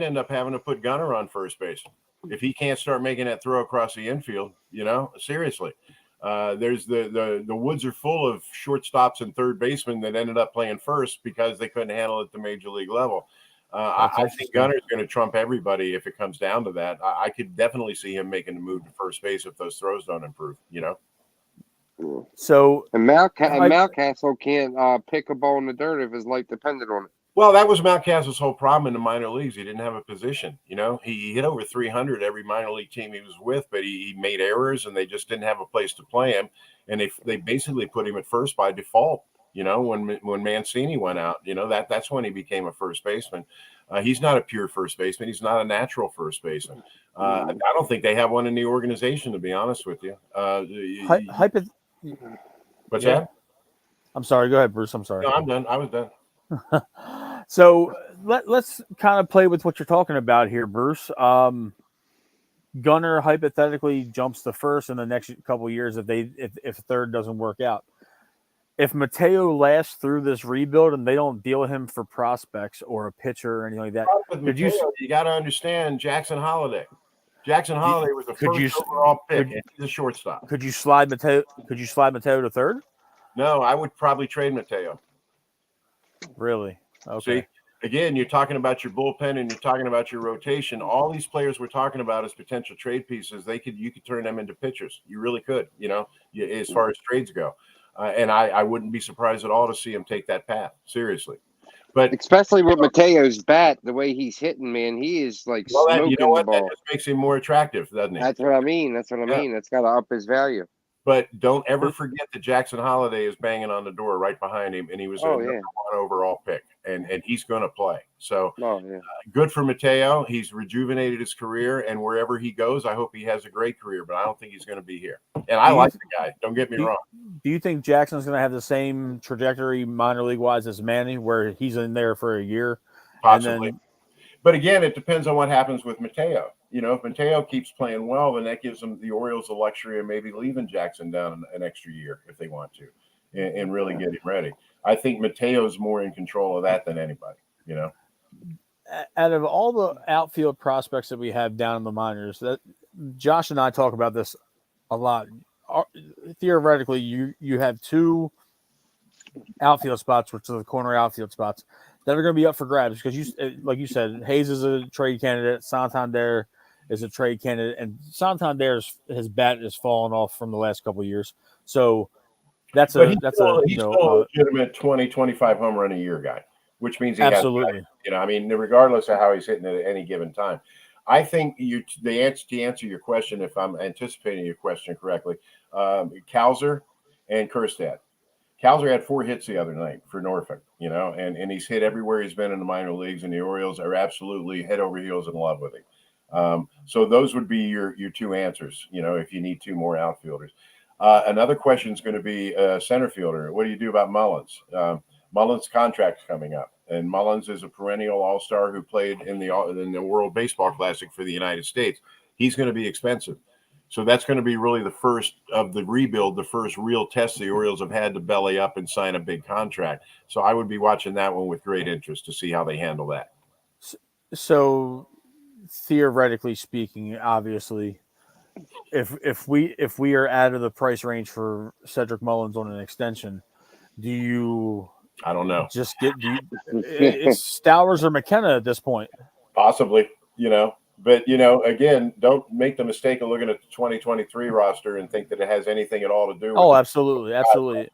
end up having to put Gunnar on first base if he can't start making that throw across the infield. Seriously, there's the woods are full of shortstops and third basemen that ended up playing first because they couldn't handle it at the major league level. I think Gunnar is going to trump everybody if it comes down to that. I could definitely see him making the move to first base if those throws don't improve. So and Mountcastle can't pick a ball in the dirt if his life depended on it. Well, that was Mountcastle's whole problem in the minor leagues. He didn't have a position. He hit over 300 every minor league team he was with, but he made errors and they just didn't have a place to play him. And they basically put him at first by default. When Mancini went out, that's when he became a first baseman. He's not a pure first baseman. He's not a natural first baseman. I don't think they have one in the organization, to be honest with you. What's that? I'm sorry. Go ahead, Bruce. I'm sorry. No, I'm done. I was done. So let's kind of play with what you're talking about here, Bruce. Gunnar hypothetically jumps to first in the next couple of years if third doesn't work out. If Mateo lasts through this rebuild and they don't deal with him for prospects or a pitcher or anything like that, you got to understand Jackson Holiday. Jackson Holiday was the first overall pick. He's a shortstop. Could you slide Mateo to third? No, I would probably trade Mateo. Really? Okay. See, again, you're talking about your bullpen and you're talking about your rotation. All these players we're talking about as potential trade pieces, you could turn them into pitchers. You really could, as far as trades go. And I wouldn't be surprised at all to see him take that path. Seriously. But especially with Mateo's bat, the way he's hitting, man, he is like smoking the ball. That just makes him more attractive, doesn't he? That's what I mean. That's what I mean. That's got to up his value. But don't ever forget that Jackson Holiday is banging on the door right behind him, and he was a number 1 overall pick, and he's going to play. So good for Mateo. He's rejuvenated his career, and wherever he goes, I hope he has a great career. But I don't think he's going to be here. And I like the guy. Don't get me wrong. Do you think Jackson's going to have the same trajectory minor league wise as Manny, where he's in there for a year? Possibly. But again, it depends on what happens with Mateo. If Mateo keeps playing well, then that gives them the Orioles the luxury of maybe leaving Jackson down an extra year if they want to, and really get him ready. I think Mateo's more in control of that than anybody. Out of all the outfield prospects that we have down in the minors, that Josh and I talk about this a lot. Theoretically, you have 2 outfield spots, which are the corner outfield spots, that are going to be up for grabs because like you said, Hayes is a trade candidate, Santander is a trade candidate, and Santander's his bat has fallen off from the last couple of years. So he's still a legitimate 20-25 home run a year guy, which means he absolutely. Regardless of how he's hitting at any given time. I think to answer your question, if I'm anticipating your question correctly, Kalzer and Kjerstad. Kalzer had 4 hits the other night for Norfolk, and he's hit everywhere he's been in the minor leagues, and the Orioles are absolutely head over heels in love with him. So those would be your 2 answers, if you need 2 more outfielders. Another question is going to be center fielder. What do you do about Mullins? Mullins' contract's coming up, and Mullins is a perennial all-star who played in the World Baseball Classic for the United States. He's going to be expensive. So that's going to be really the first of the rebuild, the first real test the Orioles have had to belly up and sign a big contract. So I would be watching that one with great interest to see how they handle that. So theoretically speaking, obviously, if we are out of the price range for Cedric Mullins on an extension, do you? I don't know. Just it's Stowers or McKenna at this point. Possibly, But, again, don't make the mistake of looking at the 2023 roster and think that it has anything at all to do with absolutely. Absolutely.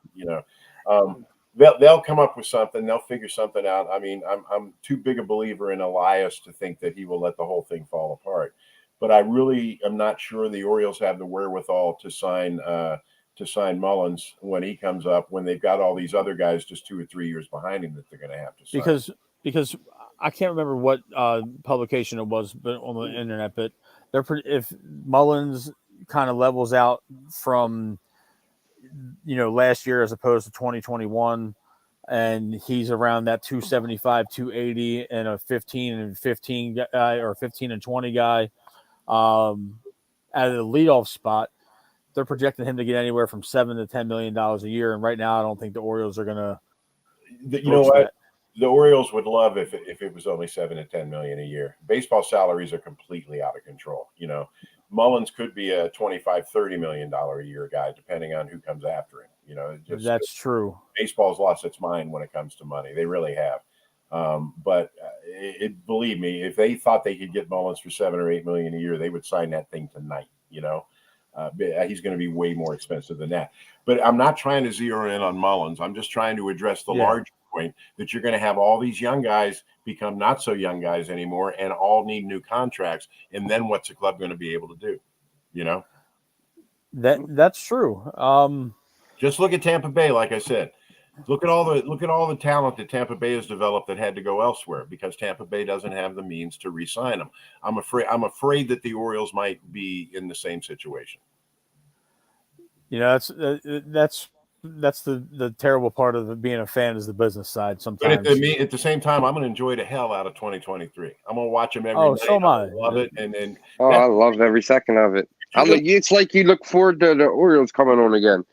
They'll come up with something. They'll figure something out. I mean, I'm too big a believer in Elias to think that he will let the whole thing fall apart. But I really am not sure the Orioles have the wherewithal to sign Mullins when he comes up, when they've got all these other guys just 2 or 3 years behind him that they're going to have to sign. Because I can't remember what publication it was, but on the internet. But if Mullins kind of levels out from last year as opposed to 2021, and he's around that 275, 280, and a 15 and 15 guy or 15 and 20 guy at the leadoff spot, they're projecting him to get anywhere from $7 to $10 million a year. And right now, I don't think the Orioles are going to. You know what? The Orioles would love if it was only $7 to $10 million a year. Baseball salaries are completely out of control. Mullins could be a $25-30 million a year guy, depending on who comes after him. That's true. Baseball's lost its mind when it comes to money. They really have. But believe me, if they thought they could get Mullins for $7 or $8 million a year, they would sign that thing tonight. He's going to be way more expensive than that. But I'm not trying to zero in on Mullins. I'm just trying to address the larger point that you're going to have all these young guys become not so young guys anymore and all need new contracts. And then what's the club going to be able to do? That's true. Just look at Tampa Bay. Like I said, look at all the talent that Tampa Bay has developed that had to go elsewhere because Tampa Bay doesn't have the means to re-sign them. I'm afraid that the Orioles might be in the same situation. That's the terrible part of being a fan is the business side sometimes. But at the same time, I'm going to enjoy the hell out of 2023. I'm going to watch them every night. So am I. Love it. I love every second of it. It's like you look forward to the Orioles coming on again.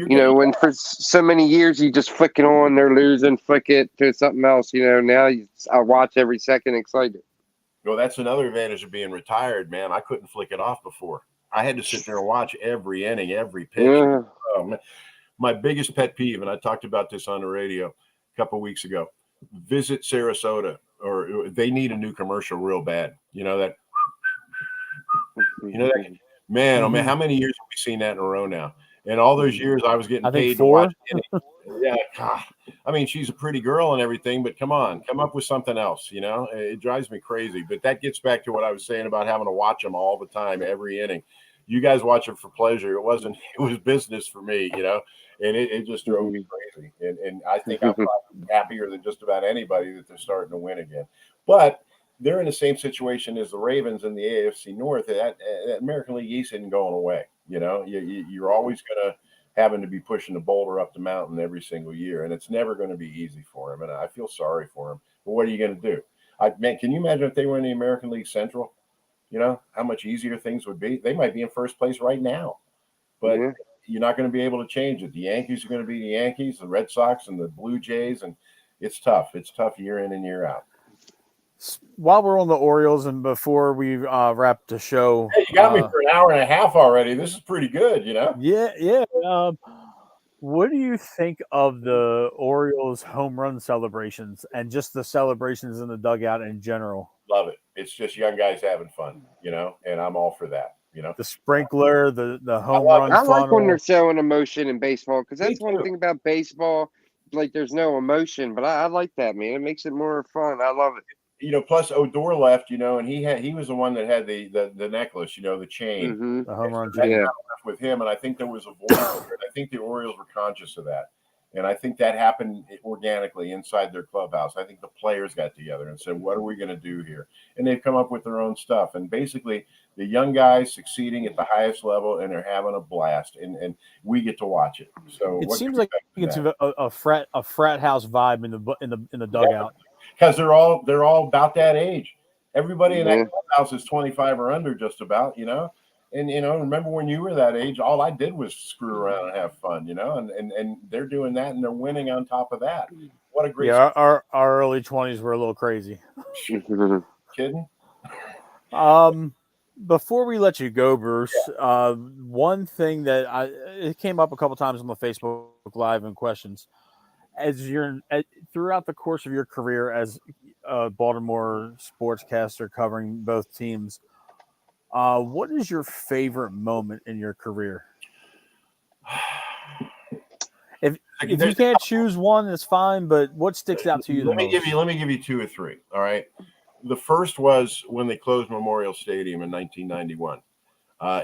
When for so many years you just flick it on, they're losing, flick it to something else. Now I watch every second excited. Well, that's another advantage of being retired, man. I couldn't flick it off before. I had to sit there and watch every inning, every pitch. Yeah. Oh, man. My biggest pet peeve, and I talked about this on the radio a couple of weeks ago, visit Sarasota, or they need a new commercial real bad. That man, oh man, how many years have we seen that in a row now? And all those years I was getting paid to watch it. Yeah, God. I mean, she's a pretty girl and everything, but come up with something else. It drives me crazy. But that gets back to what I was saying about having to watch them all the time, every inning. You guys watch it for pleasure. It wasn't. It was business for me, and it just drove me crazy. And I think I'm probably happier than just about anybody that they're starting to win again. But they're in the same situation as the Ravens in the AFC North. That American League East isn't going away. You're always going to having to be pushing the boulder up the mountain every single year, and it's never going to be easy for them. And I feel sorry for them. But what are you going to do? Man, can you imagine if they were in the American League Central? How much easier things would be. They might be in first place right now, but you're not going to be able to change it. The Yankees are going to be the Yankees, the Red Sox, and the Blue Jays, and it's tough. It's tough year in and year out. While we're on the Orioles, and before we wrap the show, hey, you got me for an hour and a half already. This is pretty good, Yeah. What do you think of the Orioles home run celebrations and just the celebrations in the dugout in general? Love it. It's just young guys having fun, and I'm all for that. The sprinkler, the home run funnel. I like when they're showing emotion in baseball, because that's one thing about baseball. Like, there's no emotion, but I like that, man. It makes it more fun. I love it. Plus Odor left, and he was the one that had the necklace, the chain. Mm-hmm. The home run chain with him, and I think there was a voice. I think the Orioles were conscious of that, and I think that happened organically inside their clubhouse. I think the players got together and said, "What are we going to do here?" And they've come up with their own stuff. And basically, the young guys succeeding at the highest level, and they're having a blast, and we get to watch it. So it seems like it's a frat house vibe in the dugout. Because they're all about that age. Everybody in that clubhouse is 25 or under, just about, And remember when you were that age, all I did was screw around and have fun, and they're doing that and they're winning on top of that. What a great our early 20s were a little crazy. Kidding? Before we let you go, Bruce, one thing that it came up a couple times on the Facebook Live and questions. As throughout the course of your career as a Baltimore sportscaster covering both teams, what is your favorite moment in your career? If you can't choose one, it's fine. But what sticks out to you the most? Let me give you two or three. All right. The first was when they closed Memorial Stadium in 1991.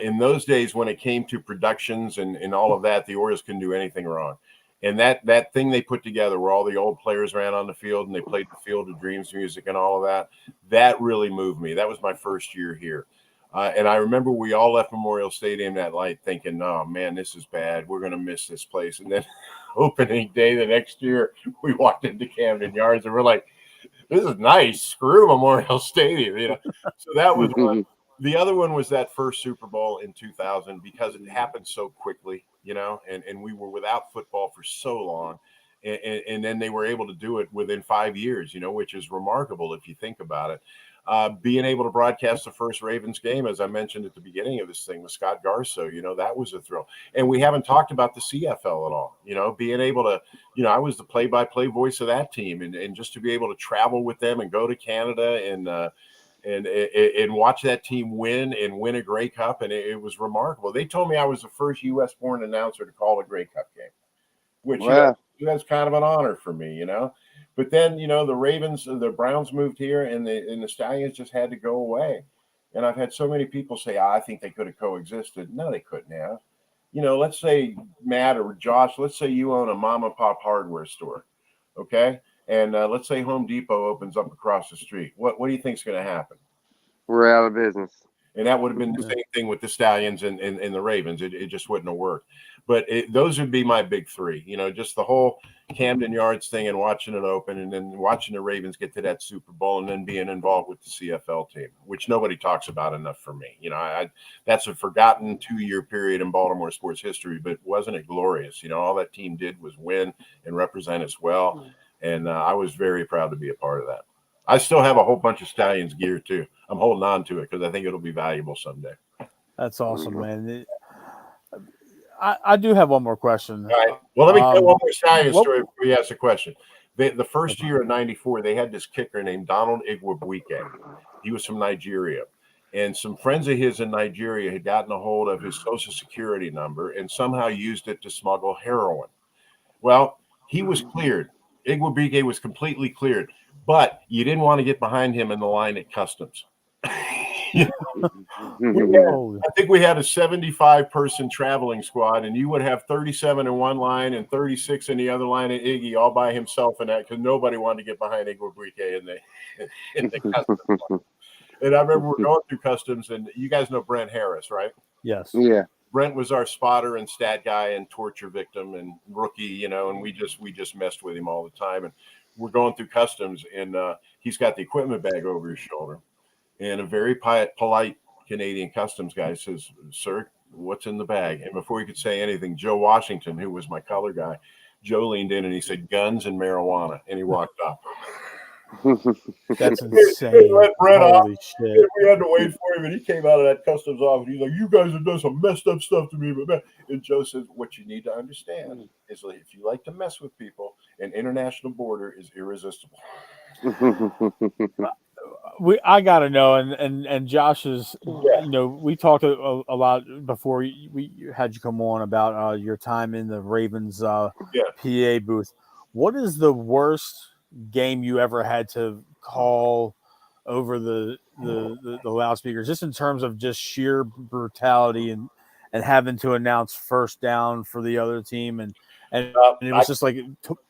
In those days, when it came to productions and all of that, the Orioles couldn't do anything wrong. And that thing they put together where all the old players ran on the field and they played the Field of Dreams music and all of that really moved me. That was my first year here. And I remember we all left Memorial Stadium that night thinking, oh, man, this is bad. We're going to miss this place. And then opening day the next year, we walked into Camden Yards and we're like, this is nice. Screw Memorial Stadium. So that was one. The other one was that first Super Bowl in 2000 because it happened so quickly, and we were without football for so long. And then they were able to do it within 5 years, which is remarkable if you think about it. Being able to broadcast the first Ravens game, as I mentioned at the beginning of this thing with Scott Garso, that was a thrill. And we haven't talked about the CFL at all, being able to, I was the play-by-play voice of that team and just to be able to travel with them and go to Canada and watch that team win a Grey Cup. And it was remarkable. They told me I was the first U.S. born announcer to call a Grey Cup game, which that's kind of an honor for me, But then, the Browns moved here and the Stallions just had to go away. And I've had so many people say, I think they could have coexisted. No, they couldn't have. Let's say Matt or Josh, let's say you own a mom and pop hardware store. Okay. And let's say Home Depot opens up across the street. What do you think is going to happen? We're out of business. And that would have been the same thing with the Stallions and the Ravens. It just wouldn't have worked. But those would be my big three. Just the whole Camden Yards thing and watching it open and then watching the Ravens get to that Super Bowl and then being involved with the CFL team, which nobody talks about enough for me. That's a forgotten 2-year period in Baltimore sports history, but wasn't it glorious? All that team did was win and represent us well. And I was very proud to be a part of that. I still have a whole bunch of Stallions gear too. I'm holding on to it because I think it'll be valuable someday. That's awesome, man. I do have one more question. All right. Well, let me tell one more Stallions story before you ask a question. The first year of '94, they had this kicker named Donald Igwebuike. He was from Nigeria. And some friends of his in Nigeria had gotten a hold of his Social Security number and somehow used it to smuggle heroin. Well, he was cleared. Igwebuike was completely cleared, but you didn't want to get behind him in the line at customs. I think we had a 75-person traveling squad, and you would have 37 in one line and 36 in the other line, and Iggy all by himself in that because nobody wanted to get behind Iguabrique in the customs line. And I remember we're going through customs, and you guys know Brent Harris, right? Yes. Yeah. Brent was our spotter and stat guy and torture victim and rookie, and we just messed with him all the time. And we're going through customs, and he's got the equipment bag over his shoulder, and a very polite Canadian customs guy says, "Sir, what's in the bag?" And before he could say anything, Joe Washington, who was my color guy, Joe leaned in and he said, "Guns and marijuana," and he walked up. That's insane. Let Brett Holy off. shit. We had to wait for him, and he came out of that customs office. He's like, "You guys have done some messed up stuff to me, but man." And Joe says, "What you need to understand is that if you like to mess with people, an international border is irresistible." I gotta know, and Josh is, we talked a lot before we had you come on about your time in the Ravens PA booth. What is the worst game you ever had to call over the loudspeakers, just in terms of just sheer brutality and having to announce first down for the other team, and it was just like,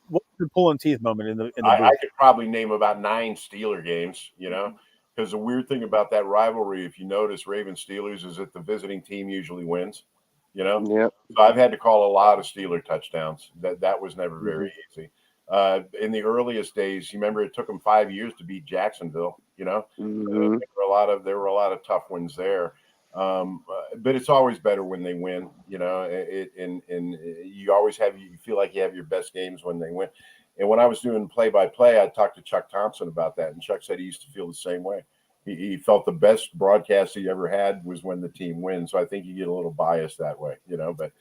what's the pulling teeth moment in the booth? I could probably name about 9 Steeler games, because the weird thing about that rivalry, if you notice, Ravens Steelers, is that the visiting team usually wins. Yep. So I've had to call a lot of Steeler touchdowns. That was never very easy. In the earliest days, you remember it took them 5 years to beat Jacksonville. There were a lot of tough ones there. But it's always better when they win. And you always you feel like you have your best games when they win. And when I was doing play-by-play, I talked to Chuck Thompson about that, and Chuck said he used to feel the same way. He felt the best broadcast he ever had was when the team wins. So I think you get a little biased that way, But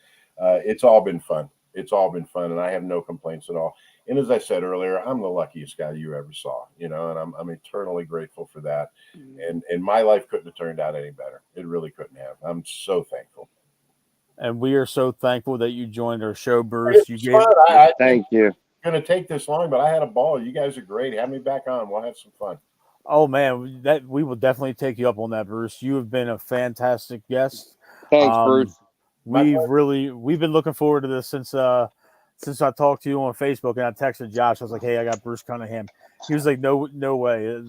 it's all been fun. It's all been fun, and I have no complaints at all. And as I said earlier, I'm the luckiest guy you ever saw, and I'm eternally grateful for that. And my life couldn't have turned out any better. It really couldn't have. I'm so thankful. And we are so thankful that you joined our show, Bruce. Thank you. Going to take this long, but I had a ball. You guys are great. Have me back on. We'll have some fun. Oh man, we will definitely take you up on that, Bruce. You have been a fantastic guest. Thanks, Bruce. We've been looking forward to this since I talked to you on Facebook, and I texted Josh. I was like, "Hey, I got Bruce Cunningham." He was like, "No way."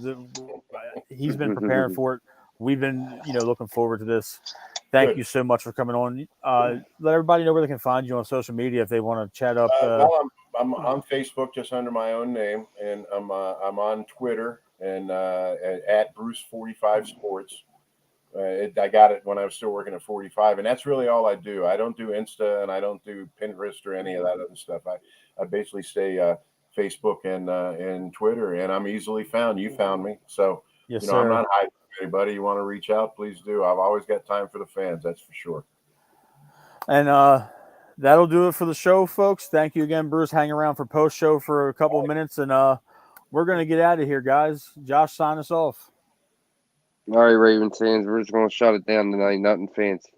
He's been preparing for it. We've been, looking forward to this. Thank you so much for coming on. Let everybody know where they can find you on social media if they want to chat up. I'm on Facebook just under my own name, and I'm on Twitter and at Bruce45 Sports. I got it when I was still working at 45, and that's really all I do. I don't do Insta, and I don't do Pinterest or any of that other stuff. I basically stay Facebook and Twitter, and I'm easily found. You found me, so yes, sir. I'm not hiding from anybody. You want to reach out, please do. I've always got time for the fans, that's for sure. And that'll do it for the show, folks. Thank you again, Bruce. Hang around for post show for a couple of minutes, and we're gonna get out of here, guys. Josh, sign us off. All right, Ravens fans, we're just gonna shut it down tonight. Nothing fancy.